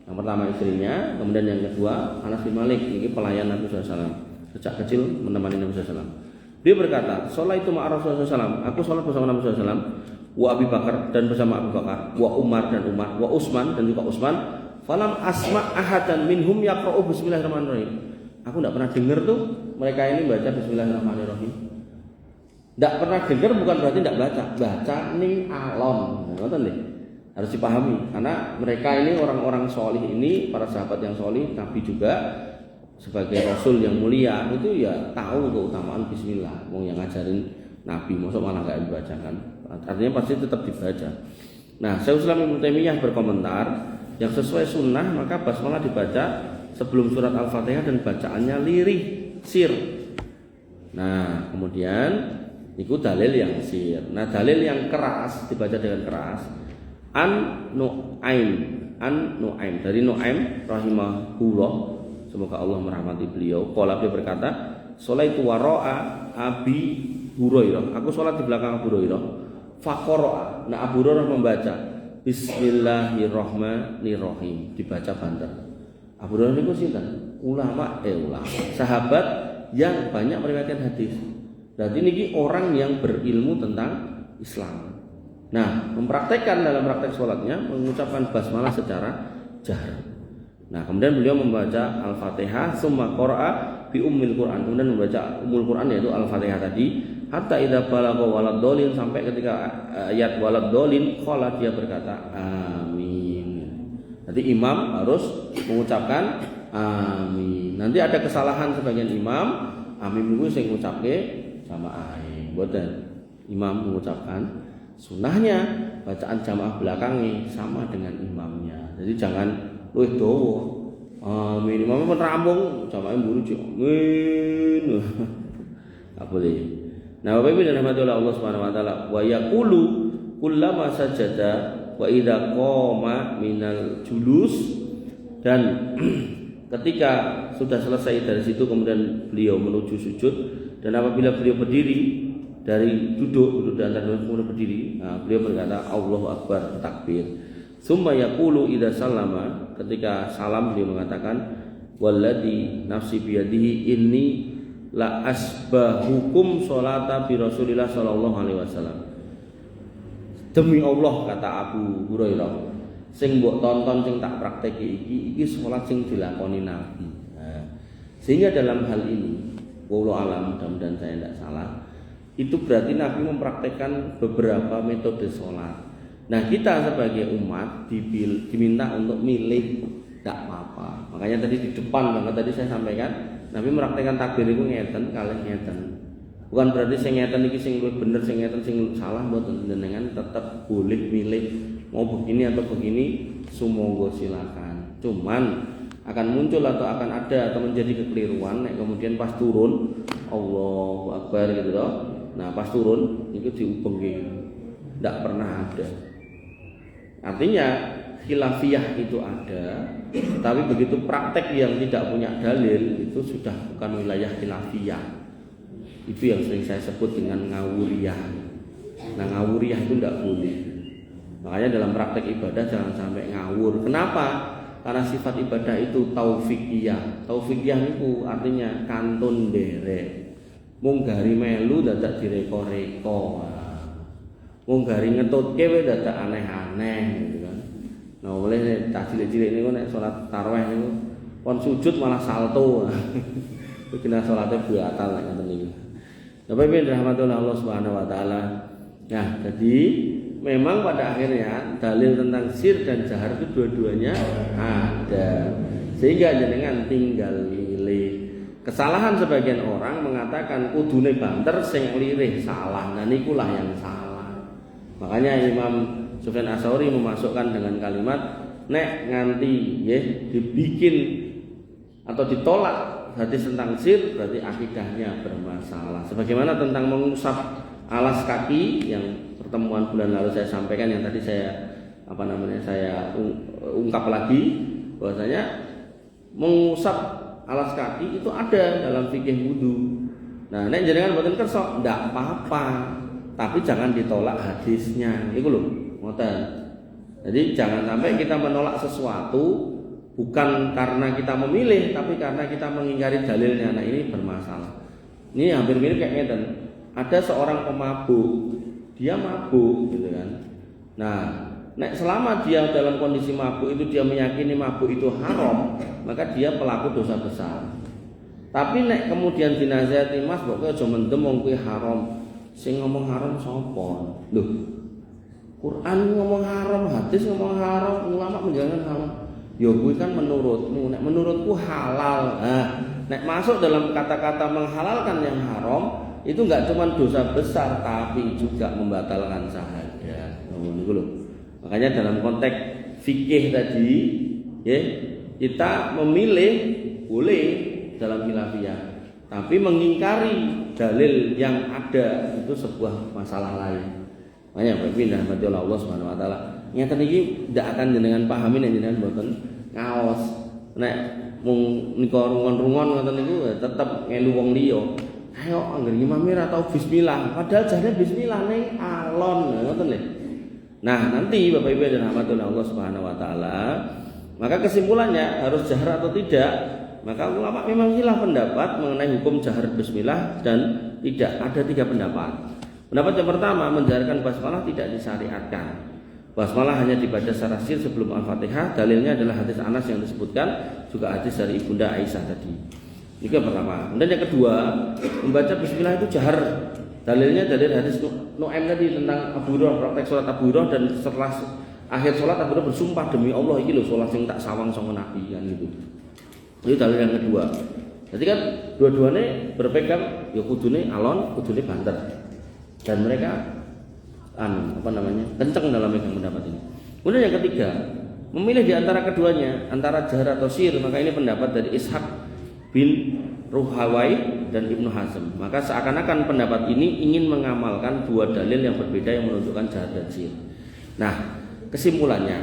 Yang pertama istrinya, kemudian yang kedua Anas bin Malik, ini pelayan Nabi SAW. Sejak kecil menemani Nabi SAW. Dia berkata, "Sholaitu ma'a Rasulullah SAW." Aku sholat bersama Nabi SAW. Wa Abi Bakar dan bersama Abu Bakar, wa Umar dan Umar, wa Utsman dan juga Utsman. Falam asma ahadan minhum yaqra'u bismillahirrahmanirrahim. Aku tidak pernah dengar tuh mereka ini baca bismillahirrahmanirrahim. Tidak pernah dengar bukan berarti tidak baca ning alon. Ngoten nggih. Harus dipahami karena mereka ini orang-orang solih ini, para sahabat yang solih, Nabi juga sebagai Rasul yang mulia itu ya tahu keutamaan bismillah. Wong yang ngajarin Nabi, maksud malah enggak dibacakan. Artinya pasti tetap dibaca. Nah, Syekhul Islam Ibnu Taimiyah berkomentar, yang sesuai sunnah maka basmalah dibaca sebelum surat Al-Fatihah dan bacaannya lirih, sir. Nah, kemudian itu dalil yang sir. Nah, dalil yang keras dibaca dengan keras. An-Nu'aim dari Nu'aim rahimahullah, semoga Allah merahmati beliau. Qala dia berkata, "Sholaitu wara'a Abi Hurairah." Aku sholat di belakang Abu Hurairah. Faqara'a. Nah, Abu Hurairah membaca Bismillahirrahmanirrahim, dibaca banter. Abu Hurairah itu sinten? Ulama, sahabat yang banyak meriwayatkan hadis. Berarti ini orang yang berilmu tentang Islam. Nah, mempraktekkan dalam praktek sholatnya mengucapkan basmalah secara jahar. Nah, kemudian beliau membaca Al-Fatihah, summa qara'a bi ummil Quran, kemudian membaca ummul Quran yaitu Al-Fatihah tadi, hatta idza balagha waladdallin, sampai ketika ayat waladdallin qala dia berkata amin. Jadi imam harus mengucapkan amin. Nanti ada kesalahan sebagian imam, amin itu sing ngucapke sama ae. Mboten. Imam mengucapkan, sunahnya bacaan jamaah belakangnya sama dengan imamnya. Jadi jangan luwih dawa. Amin. Imam pun rampung, jamaah mburu amin. Tak boleh. Nah, Bapak Ibu dan rahmatullah Allah Subhanahu wa taala, wa yaqulu kullama sajada wa idza qama minal julus, dan ketika sudah selesai dari situ kemudian beliau menuju sujud, dan apabila beliau berdiri dari duduk dan kemudian berdiri, nah, beliau berkata Allahu Akbar, takbir. Summa yaqulu idza sallama, ketika salam beliau mengatakan walladzi nafsi biyadihi inni la asbahukum sholata bi Rasulillah sallallahu alaihi wasallam. Demi Allah, kata Abu Hurairah, sing mbok tonton sing tak prakteki iki salat sing dilakoni Nabi. Nah, sehingga dalam hal ini wallahu alam, mudah-mudahan saya tidak salah, itu berarti Nabi mempraktekkan beberapa metode sholat. Nah, kita sebagai umat diminta untuk milih, tidak apa-apa. Makanya tadi di depan banget tadi saya sampaikan, Nabi mempraktekkan takbir itu ngeten kali ngeten. Bukan berarti sing ngeten iki sing luwih bener, sing ngeten sing salah, mboten. Jenengan tetap boleh milih mau begini atau begini, sumangga silakan. Cuman akan muncul atau akan ada atau menjadi kekeliruan nek kemudian pas turun Allahu Akbar gitu loh. Nah, pas turun itu diubengke. Tidak pernah ada. Artinya khilafiyah itu ada, tapi begitu praktek yang tidak punya dalil itu sudah bukan wilayah khilafiyah. Itu yang sering saya sebut dengan ngawuriyah. Nah, ngawuriyah itu tidak boleh. Makanya dalam praktek ibadah jangan sampai ngawur. Kenapa? Karena sifat ibadah itu taufikiyah. Taufikiyah itu artinya kantun derek. Mung gari melu dadak direko-reko. Mung gari ngetutke wae dadak aneh-aneh gitu kan. Nah, oleh cah cilik-cilik niku nek salat tarawih niku pon sujud malah salto. Itu kena salate batal nek ngoten niku. Bapak Ibu rahmatullah Allah Subhanahu wa taala. Nah, jadi memang pada akhirnya dalil tentang sir dan jahar itu dua-duanya ada. Sehingga jenengan tinggal milih. Kesalahan sebagian orang mengatakan kudune banter sing lirih salah. Nah, nikulah yang salah. Makanya Imam Sufyan Ats-Tsauri memasukkan dengan kalimat nek nganti ya dibikin atau ditolak hadis tentang sihir berarti akidahnya bermasalah. Sebagaimana tentang mengusap alas kaki yang pertemuan bulan lalu saya sampaikan, yang tadi saya saya ungkap lagi bahwasanya mengusap alas kaki itu ada dalam fikih wudu. Nah, nek jenengan mboten kersa ndak apa-apa, tapi jangan ditolak hadisnya. Iku lho, ngoten. Jadi jangan sampai kita menolak sesuatu bukan karena kita memilih, tapi karena kita mengingkari dalilnya. Nah, ini bermasalah. Ini hampir mirip kayak ngeten. Ada seorang pemabuk, dia mabuk gitu kan. Nah, nek selama dia dalam kondisi mabuk itu dia meyakini mabuk itu haram, maka dia pelaku dosa besar. Tapi nek kemudian dinasihati, Mas, pokoknya aja mendem wong kuwi haram. Sing ngomong haram sapa? Loh, Quran ngomong haram, hadis ngomong haram, ulama menjalankan haram. Ya kuwi kan menurutmu, nek menurutku halal. Nah, nek masuk dalam kata-kata menghalalkan yang haram, itu enggak cuma dosa besar tapi juga membatalkan syahadat. Niku lho. Makanya dalam konteks fikih tadi, ya, kita memilih boleh dalam khilafiyah, tapi mengingkari dalil yang ada itu sebuah masalah lain. Makanya Bapak Ibu rahmati Allah Subhanahu wa taala. Ngeten iki ndak akan jenengan pahami nek jenengan mboten ngaos. Nek mung nika rungon-rungon ngoten niku tetep ngelu wong liya. Ayo angger ngimami ra tau bismillah, padahal jare bismillah ning alon ngoten lho. Nah, nanti Bapak Ibu dan rahmatullah Allah Subhanahu wa taala, maka kesimpulannya harus jahar atau tidak. Maka ulama memang khilaf pendapat mengenai hukum jahar bismillah dan tidak. Ada 3 pendapat. Pendapat yang pertama, menjaharkan basmalah tidak disyariatkan. Basmalah hanya dibaca secara sir sebelum Al-Fatihah. Dalilnya adalah hadis Anas yang disebutkan, juga hadis dari Ibunda Aisyah tadi. Itu yang pertama. Kemudian yang kedua, membaca bismillah itu jahar. Dalilnya dari hadis Nu'aim tadi tentang Abu Hurairah, praktek sholat Abu Hurairah, dan setelah akhir sholat Abu Hurairah bersumpah, demi Allah iki lho sholat sing tak sawang sama Nabi kan gitu. Itu dalil yang kedua. Jadi kan dua-duanya berpegang ya kudune alon, kudune banter. Dan mereka kenceng dalam megang pendapat ini. Kemudian yang ketiga, memilih di antara keduanya, antara jahar atau sir, maka ini pendapat dari Ishaq bin Ruhawai dan Ibnu Hazm. Maka seakan-akan pendapat ini ingin mengamalkan 2 dalil yang berbeda yang menunjukkan jahar dan sir. Nah, kesimpulannya,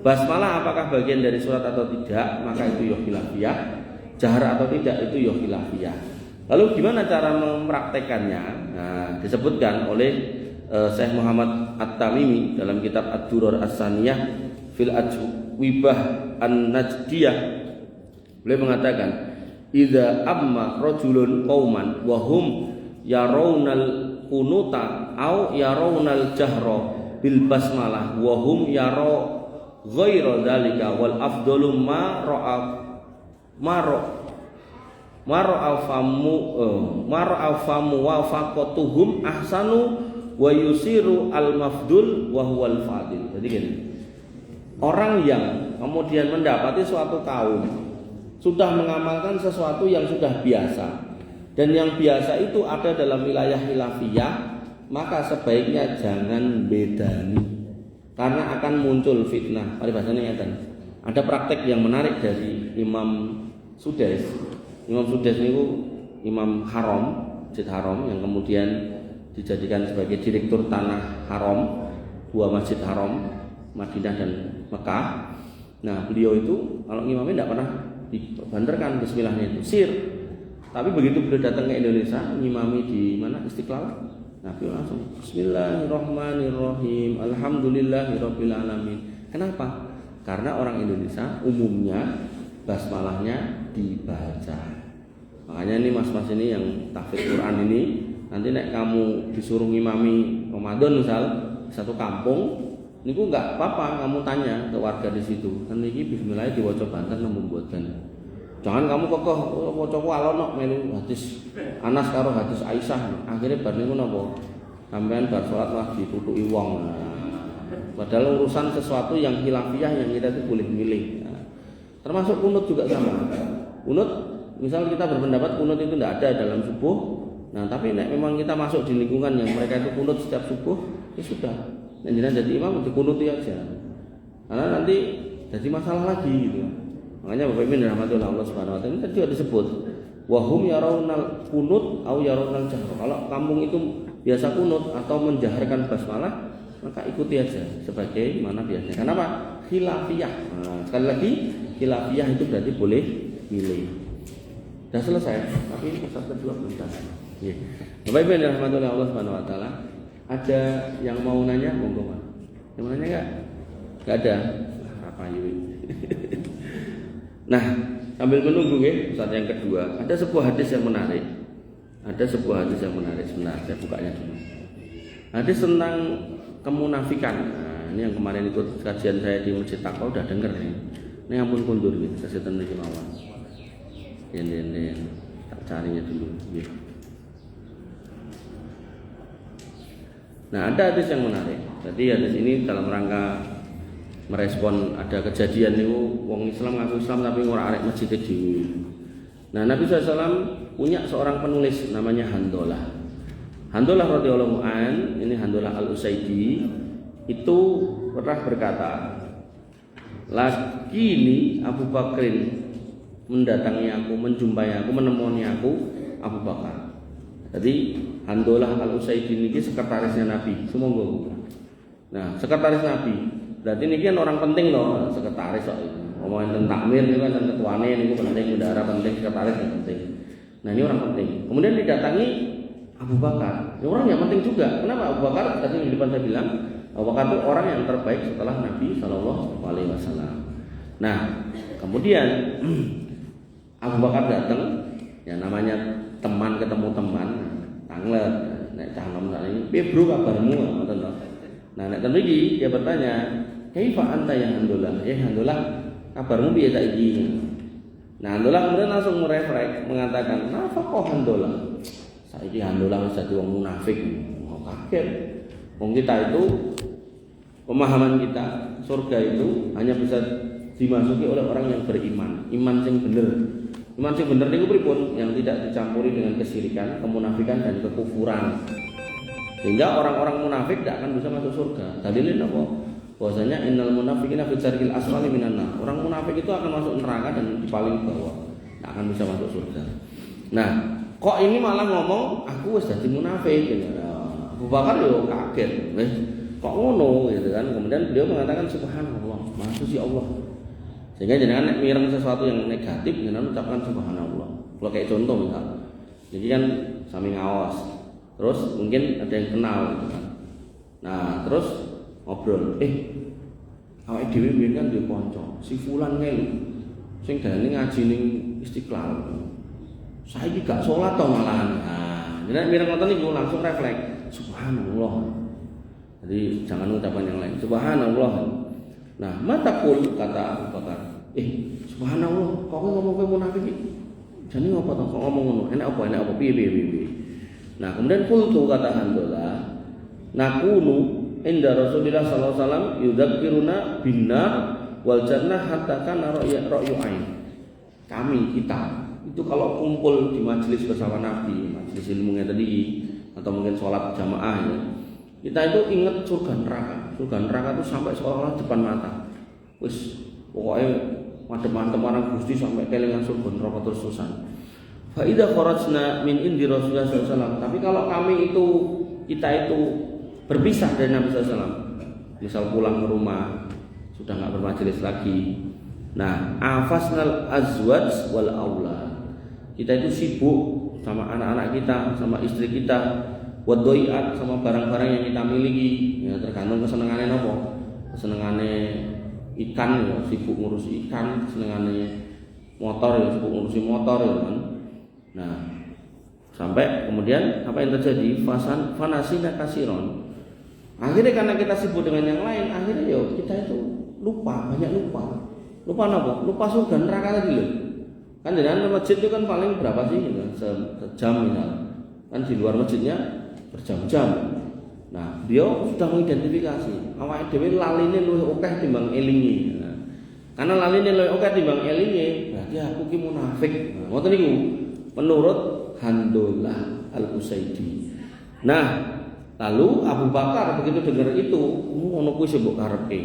basmalah apakah bagian dari surat atau tidak, maka itu khilafiyah. Jahar atau tidak itu khilafiyah. Lalu gimana cara mempraktekannya? Nah, disebutkan oleh Syekh Muhammad At-Tamimi dalam kitab Ad-Durar As-Saniyah fil Ajwibah An-Najdiyah. Beliau mengatakan, idza amma rajulun qauman wa hum yarawnal qunuta au yarawnal jahra bil basmalah wa hum yara ghaira dzalika wal afdalu ma ra'a famu wa faqatuhum ahsanu wa yusiru al mafdul wa huwal fadil. Jadi gini, orang yang kemudian mendapati suatu kaum sudah mengamalkan sesuatu yang sudah biasa, dan yang biasa itu ada dalam wilayah khilafiyah, maka sebaiknya jangan bedani, karena akan muncul fitnah. Paribasane ngeten. Ada praktek yang menarik dari Imam Sudais. Imam Sudais itu Imam Haram, Masjid Haram, yang kemudian dijadikan sebagai direktur tanah haram, 2 masjid haram, Madinah dan Mekah. Nah, beliau itu kalau ngimamnya tidak pernah dibanterkan bismillahnya itu sir. Tapi begitu beliau datang ke Indonesia ngimami di mana Istiqlal, Nabi langsung Bismillahirrahmanirrahim, Alhamdulillahirabbil alamin. Kenapa? Karena orang Indonesia umumnya basmalahnya dibaca. Makanya ini mas-mas ini yang tahfidz Quran ini, nanti nek kamu disuruh ngimami Ramadan misal satu kampung, niku enggak apa-apa kamu tanya ke warga di situ. Kan iki bismillah diwaca banten membuatkan. Jangan kamu kokoh waca ku alon melu hadis Anas karo hadis Aisyah. Akhirnya bar niku napa? Sampean bar salat wah ditutuki wong. Padahal urusan sesuatu yang khilafiyah yang kita itu boleh milih. Nah, termasuk kunut juga sama. Kunut, misal kita berpendapat kunut itu tidak ada dalam subuh. Nah, tapi nek memang kita masuk di lingkungan yang mereka itu kunut setiap subuh, ya sudah. Jangan jadi imam dikunuti aja. Karena nanti jadi masalah lagi gitu. Makanya Bapak Ibu dirahmati Allah Subhanahu wa taala, tadi ada disebut wahum yarawnal kunut au yarawnal jahr. Kalau kampung itu biasa kunut atau menjaharkan basmalah, maka ikuti aja sebagai mana biasanya. Kenapa? Khilafiyah. Nah, sekali lagi khilafiyah itu berarti boleh milih. Sudah selesai, tapi Ustaz kedua belum selesai. Ya. Bapak Ibu yang dirahmati oleh Allah Subhanahu wa taala, ada yang mau nanya? Monggo, Mas. Yang mau nanya enggak? Enggak ada. Apa yuk? Nah, sambil menunggu ya, Ustaz yang kedua, ada sebuah hadis yang menarik. Sebentar, saya bukanya dulu. Hadis tentang kemunafikan. Nah, ini yang kemarin ikut kajian saya di Masjid Taqwa udah denger nih. Ini ampun kundur gitu, kasih tenang kemauan. Ini tak carinya dulu. Gitu. Nah, ada hadis yang menarik. Jadi hadis ini dalam rangka merespon ada kejadian itu wong Islam ngaku Islam tapi ora arek masjid dhewe. Nah, Nabi SAW punya seorang penulis namanya Handolah. Handolah radhiyallahu an, ini Handolah Al-Usaidi itu pernah berkata, "Lagi ini Abu Bakrin mendatangi aku, menjumpai aku, menemui aku Abu Bakar." Jadi Handolah Al-Usaidi ini sekretarisnya Nabi, semoga. Nah, sekretaris Nabi. Berarti ini kan orang penting loh, sekretaris kok. Ngomongin tentang takmir ini kan ketuane ini penting, bendahara penting, sekretaris yang penting. Nah, ini orang penting. Kemudian didatangi Abu Bakar. Ini orang yang penting juga. Kenapa Abu Bakar? Tadi di depan saya bilang, Abu Bakar itu orang yang terbaik setelah Nabi Shallallahu Alaihi Wasallam. Nah, kemudian Abu Bakar datang, ya namanya teman ketemu teman, tanglet, nek cangkem ini, piye bro kabarmu? Ngoten to. Nah, nek ten iki dia bertanya, "Kaifa anta ya Handolah?" Ya Handolah, kabarmu piye saiki? Nah, Handolah kemudian langsung merefleks mengatakan, "Nafaqah Handolah." Saiki Handolah wis dadi wong munafik. Oh, kaget. Wong kita itu pemahaman kita surga itu hanya bisa dimasuki oleh orang yang beriman, iman sing bener. Iman sing bener niku pripun? Yang tidak dicampuri dengan kesyirikan, kemunafikan dan kekufuran. Sehingga orang-orang munafik tidak akan bisa masuk surga. Dalilnya apa? Bahwasanya innal munafiqina fi dzarqil asfali minan nar. Orang munafik itu akan masuk neraka dan di paling bawah. Tidak akan bisa masuk surga. Nah, kok ini malah ngomong aku wis dadi munafik gitu. Abu Bakar yo kaget. Kok ngono gitu kan. Kemudian beliau mengatakan subhanallah, maha suci Allah. Sehingga jangan nek mireng sesuatu yang negatif jangan ucapkan subhanallah. Kalau kayak contoh misal. Jadi kan sami ngawas. Terus mungkin ada yang kenal gitu kan. Nah, terus ngobrol, awake dhewe mbiyen kan duwe kanca, si fulan kae lho. Sing dalane ngaji ning Istiqlal. Saiki gak salat to malahan. Nah, jadi mireng ngoten niku langsung refleks, subhanallah. Jadi jangan ucapan yang lain, subhanallah. Nah, mataqul kata Abu Bakar. Subhanallah, kok ngomong kowe munafik iki? Jane ngopo to kok ngomong ngono? Enak apa? Piye? Nah, kemudian qultu kata Handolah, nakunu inda Rasulillah sallallahu alaihi wasallam yudzakiruna binnar wal jannah hatta kana ra'yu ain. Kita itu kalau kumpul di majelis bersama Nabi, majelis ilmunya tadi atau mungkin sholat jamaah ya, kita itu ingat surga neraka. Surga neraka itu sampai seolah-olah depan mata. Wis pokoknya madem-madem orang Gusti sampai kelingan surga neraka terus-terusan. Fa idza kharajna min indi Rasulullah sallallahu alaihi wasallam. Tapi kalau kita itu berpisah dari Nabi sallallahu alaihi wasallam, misal pulang ke rumah sudah enggak bermajelis lagi. Nah, afasnal azwaj wal aulad. Kita itu sibuk sama anak-anak kita, sama istri kita, wadhoiat sama barang-barang yang kita miliki. Ya tergantung kesenangannya apa. Kesenangannya ikan ya sibuk ngurusi ikan, kesenangannya motor ya sibuk ngurusi motor ya kan. Nah, sampai kemudian apa yang terjadi? Fanasina kasiron. Akhirnya karena kita sibuk dengan yang lain, akhirnya kita itu banyak lupa. Lupa apa? Lupa surga neraka tadi loh. Kan dengan masjid itu kan paling berapa sih? Sejam misal. Kan di luar masjidnya berjam-jam. Nah, dia sudah mengidentifikasi awake dhewe laline luwih akeh timbang elinge. Nah, karena laline luwih akeh timbang elinge, berarti aku ki munafik. Nah, ngoten niku. Menurut Handolah Al-Usaidi. Nah, Lalu Abu Bakar begitu dengar itu, ngono kuwi sing mbok karepe.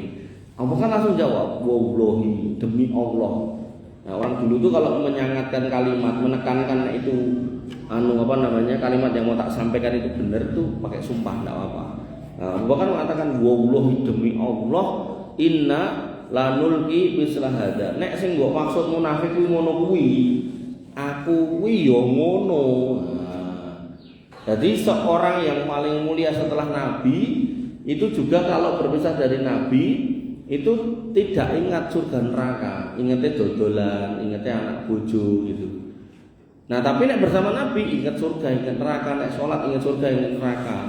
Abu Bakar langsung jawab, wallahi, demi Allah. Nah, orang dulu tuh kalau menyangatkan kalimat, menekankan itu kalimat yang mau tak sampaikan itu benar tuh pakai sumpah, enggak apa-apa. Nah, Abu Bakar mengatakan wallahi, demi Allah, inna lanulqi mislah hada. Nek sing mbok maksud munafik kuwi ngono kuwi, aku kuwi ya ngono. Jadi seorang yang paling mulia setelah Nabi itu juga kalau berpisah dari Nabi itu tidak ingat surga neraka, ingatnya dodolan, ingatnya anak bojo gitu. Nah tapi nek bersama Nabi ingat surga, ingat neraka, nek sholat ingat surga, ingat neraka.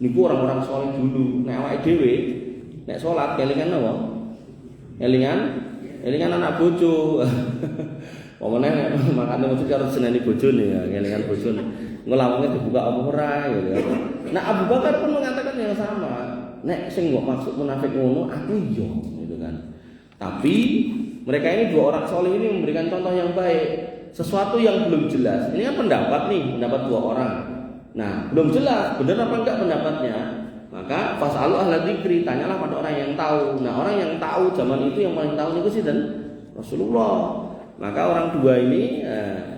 Niku orang-orang soleh dulu. Nek awake dhewe nek sholat kelingan apa? Kelingan anak bojo. Pokoknya makanya mesti harus seneni bojone ya, kelingan bojone. Ngelawangnya dibuka apa ora gitu. Nah Abu Bakar pun mengatakan yang sama. Nek sing mbok maksud munafik ngono aku iya gitu kan. Tapi mereka ini dua orang soleh ini memberikan contoh yang baik. Sesuatu yang belum jelas. Ini kan pendapat nih, pendapat dua orang. Nah, belum jelas benar apa enggak pendapatnya. Maka fasalu ahla dzikri, tanyalah pada orang yang tahu. Nah, orang yang tahu zaman itu yang paling tahu itu sih dan Rasulullah. Maka orang dua ini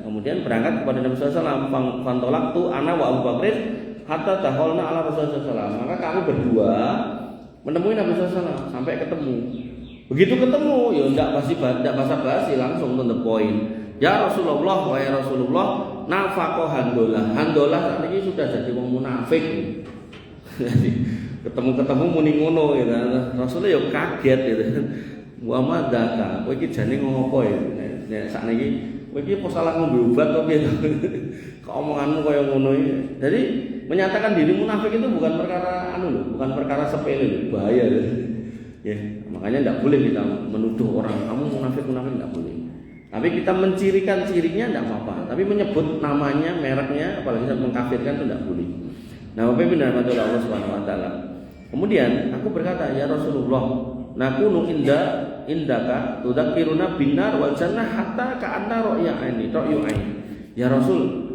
kemudian berangkat kepada Nabi SAW. Fantolak tu ana wa Abu Bakrin hatta dakhalna ala Rasulullah SAW. Maka kami berdua menemui Nabi SAW sampai ketemu. Begitu ketemu, ya enggak basa-basi, langsung to the point. Ya Rasulullah, wahai Rasulullah, nafaqah handolah. Handolah saat ini sudah jadi wong munafik. Jadi ketemu muni ngono gitu. Rasulullah ya kaget gitu. Wa madzaka, kowe iki jane ngopo ya? Nek sakniki kowe iki apa salah ngombe obat to piye? Keomonganmu kaya ngono iki. Jadi menyatakan diri munafik itu bukan perkara bukan perkara sepele, bahaya loh. Ya, makanya enggak boleh kita menuduh orang kamu munafik enggak boleh. Tapi kita mencirikan cirinya enggak apa-apa. Tapi menyebut namanya, mereknya, apalagi mengkafirkan itu enggak boleh. Nah, Bapak Ibu dan Allah Subhanahu wa taala. Kemudian aku berkata, ya Rasulullah, nakunu indaka tudzakiruna binar wal jannah hatta ka'anna ra'yu aini. Ya Rasul,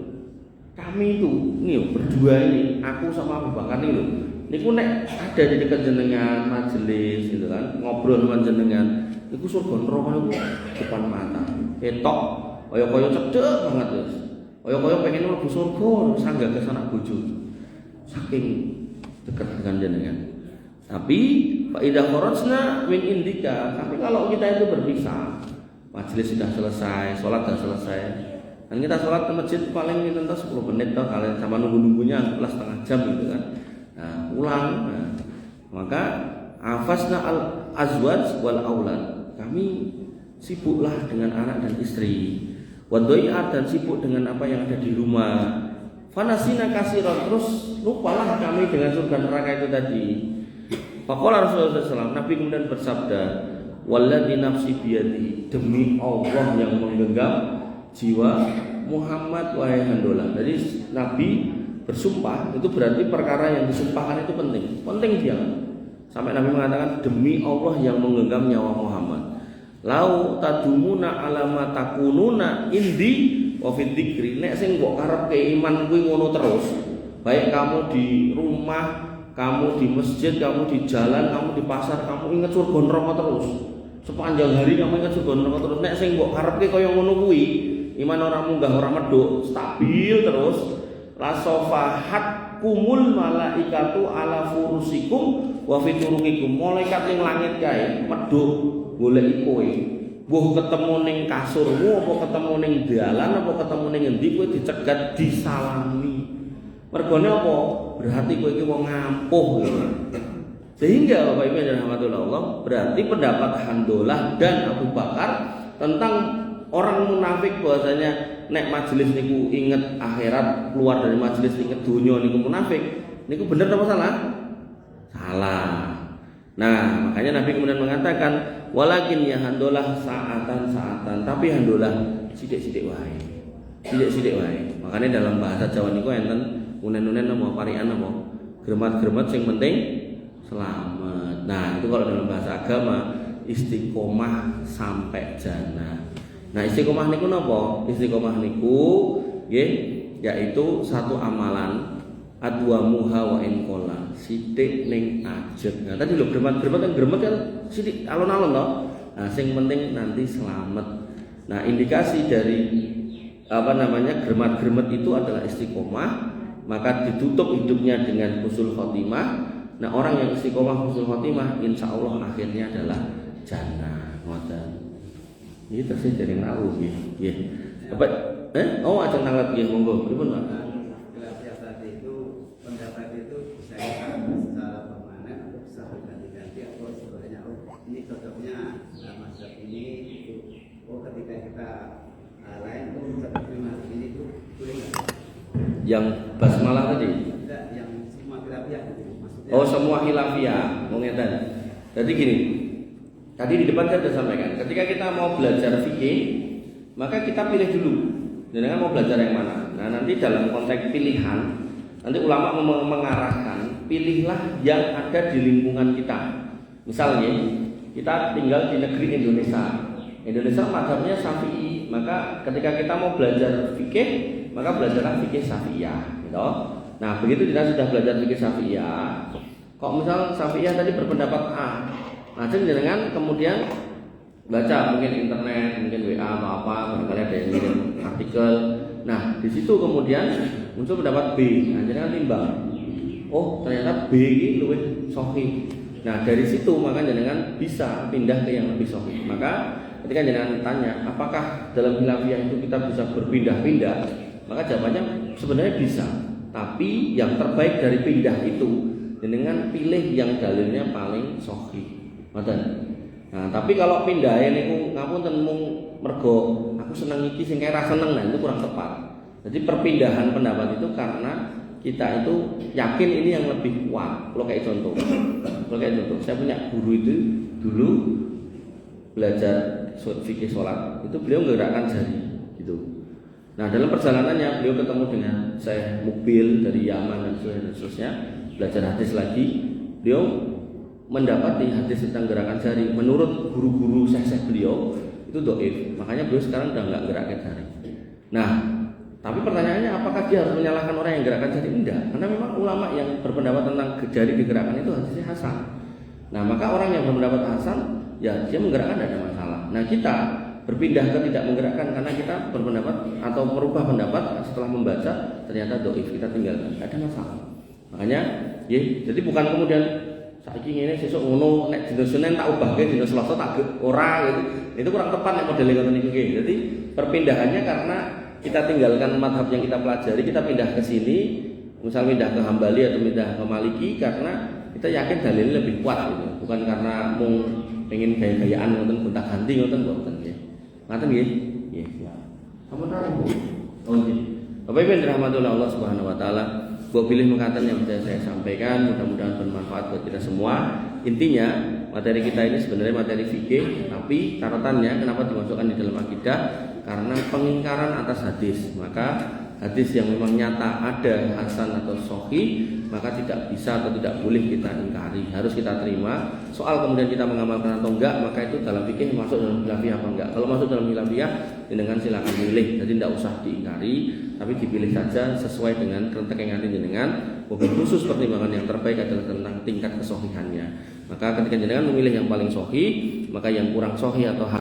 kami itu nih berdua ini, aku sama Abu Bakar ini loh. Niku nek ada di dekat jenengan majelis gitu kan, ngobrol sama jenengan, niku surga neraka niku depan mata. Etok kaya cedek banget wis. Kaya pengen mlebu surga sanggah ke anak bojo. Saking dekat dengan jenengan. Tapi fa idza kharajna min indika, tapi kalau kita itu berpisah, majelis sudah selesai, sholat sudah selesai, dan kita sholat ke masjid paling ini tentu 10 menit toh, kalian sama nunggunya setengah jam gitu kan. Nah, pulang. Nah, maka afasna al azwaj wal aulad. Kami sibuklah dengan anak dan istri. Wadai'at, dan sibuk dengan apa yang ada di rumah. Fanasina kasiron, terus lupalah kami dengan surga neraka itu tadi. Faqala Rasulullah SAW, Nabi kemudian bersabda, walladzi nafsi biyadi, demi Allah yang menggenggam jiwa Muhammad wahai handolah. Jadi Nabi bersumpah, itu berarti perkara yang disumpahkan itu penting dia. Sampai Nabi mengatakan demi Allah yang menggenggam nyawa Muhammad. Lau tadumuna alama takununa indi wa fid dzikri. Nek sing mbok karepke iman kuwi ngono terus, baik kamu di rumah, kamu di masjid, kamu di jalan, kamu di pasar, kamu ingat surga neraka terus. Sepanjang hari kamu ingat surga neraka terus. Nek sing mbok karepke kaya ngono kuwi, iman ora munggah ora medhok, stabil terus. La sofahat kumul malaikatu ala furusikum wa fiturukikum. Malaikat ning langit kae medhok golek kowe. Mbuh ketemu ning kasurmu apa ketemu ning dalan apa ketemu ning endi kowe dicegat disalami. Mergone apa? Berarti kowe iki wong ngampuh gitu. Sehingga Bapak Ibu yang dirahmati Allah, berarti pendapat Handolah dan Abu Bakar tentang orang munafik bahwasanya nek majelis niku inget akhirat, keluar dari majelis inget dunia niku munafik. Niku bener apa salah? Salah. Nah, makanya Nabi kemudian mengatakan, walakin ya Handolah saatan, tapi Handolah sithik-sithik wae. Sithik-sithik wae. Makanya dalam bahasa Jawa niku enten unen-unen apa parian apa gremat-gremet sing penting selamat. Nah, itu kalau dalam bahasa agama istiqomah sampai jannah. Nah, istiqomah niku napa? Istiqomah niku nggih yaitu satu amalan adwamuha wa in qala, sithik ning ajeg. Nah, tadi lho gremet kan sithik alon-alon toh. Nah, sing penting nanti selamat. Nah, indikasi dari gremet itu adalah istiqomah, maka ditutup hidupnya dengan husnul khotimah. Nah, orang yang istiqomah husnul khotimah insya Allah akhirnya adalah jannah. Ngoten. Ini terus dari ngrawuh nggih. Apa oh ajeng tanglet nggih monggo. Pripun, Pak? Yang basmalah tadi? Tidak, yang semua khilafiyah maksudnya. Oh, semua khilafiyah. Ngeten. Jadi gini. Tadi di depan saya sudah sampaikan, ketika kita mau belajar fikih, maka kita pilih dulu. Jangan mau belajar yang mana. Nah, nanti dalam konteks pilihan, nanti ulama mengarahkan, pilihlah yang ada di lingkungan kita. Misalnya, kita tinggal di negeri Indonesia. Indonesia mazhabnya Syafi'i, maka ketika kita mau belajar fikih, maka belajarlah fikih Syafi'iyah, gitu. Nah, begitu kita sudah belajar fikih Syafi'iyah, kok misal Syafi'iyah tadi berpendapat A, nah jenengan kemudian baca mungkin internet, mungkin WA atau apa, barangkali ada yang ngirim artikel. Nah, di situ kemudian muncul pendapat B, nah jenengan timbang. Oh, ternyata B ini lebih sahih. Nah, dari situ maka jenengan bisa pindah ke yang lebih sahih. Maka ketika jenengan tanya, apakah dalam khilafiyah itu kita bisa berpindah-pindah? Maka jawabannya sebenarnya bisa. Tapi yang terbaik dari pindah itu jenengan pilih yang dalilnya paling sahih. Ngoten. Nah, tapi kalau pindah niku ngapunten mung mergo aku seneng iki sing kaya ra seneng, nah itu kurang tepat. Jadi perpindahan pendapat itu karena kita itu yakin ini yang lebih kuat. Kalau kayak contoh, saya punya guru itu dulu belajar fikih sholat, itu beliau menggerakkan jari, gitu. Nah, dalam perjalanannya beliau ketemu dengan Syekh Mubil dari Yaman dan seterusnya, belajar hadis lagi, beliau mendapati hadis tentang gerakan jari menurut guru-guru syekh beliau itu dhaif. Makanya beliau sekarang udah nggak gerakkan jari. Nah, tapi pertanyaannya apakah dia harus menyalahkan orang yang gerakan jari? Enggak, karena memang ulama yang berpendapat tentang jari digerakkan itu hadisnya hasan. Nah, maka orang yang berpendapat hasan, ya dia menggerakkan tidak ada masalah. Nah, kita berpindah ke tidak menggerakkan karena kita berpendapat atau merubah pendapat setelah membaca ternyata dhaif, kita tinggalkan, tidak ada masalah. Makanya, jadi bukan kemudian saiki ngene sesuk ngono nek dina Senin tak ubahke dina Selasa tak ora gitu. Itu kurang tepat nek modele ngoten niku nggih. Jadi perpindahannya karena kita tinggalkan mazhab yang kita pelajari, kita pindah ke sini, misal pindah ke Hambali atau pindah ke Maliki karena kita yakin dalilnya lebih kuat gitu. Bukan karena mau pengen gaya-gayaan ngoten gonta-ganti ngoten mboten nggih. Ngoten nggih? Nggih. Sampun tahu. Oh nggih. Bapak Ibu rahmatullah Allah Subhanahu wa taala. Buat pilih mengatakan yang saya sampaikan, mudah-mudahan bermanfaat buat kita semua. Intinya materi kita ini sebenarnya materi fikih, tapi catatannya kenapa dimasukkan di dalam akidah? Karena pengingkaran atas hadis. Maka hadis yang memang nyata ada hasan atau sahih, maka tidak bisa atau tidak boleh kita ingkari, harus kita terima. Soal kemudian kita mengamalkan atau enggak, maka itu dalam fikih masuk dalam khilafiyah apa enggak. Kalau masuk dalam khilafiyah, dengan silakan milih, jadi tidak usah diingkari, tapi dipilih saja sesuai dengan kerentekan jenengan. Mobil khusus pertimbangan yang terbaik adalah tentang tingkat kesohihannya. Maka ketika jenengan memilih yang paling sahih, maka yang kurang sahih atau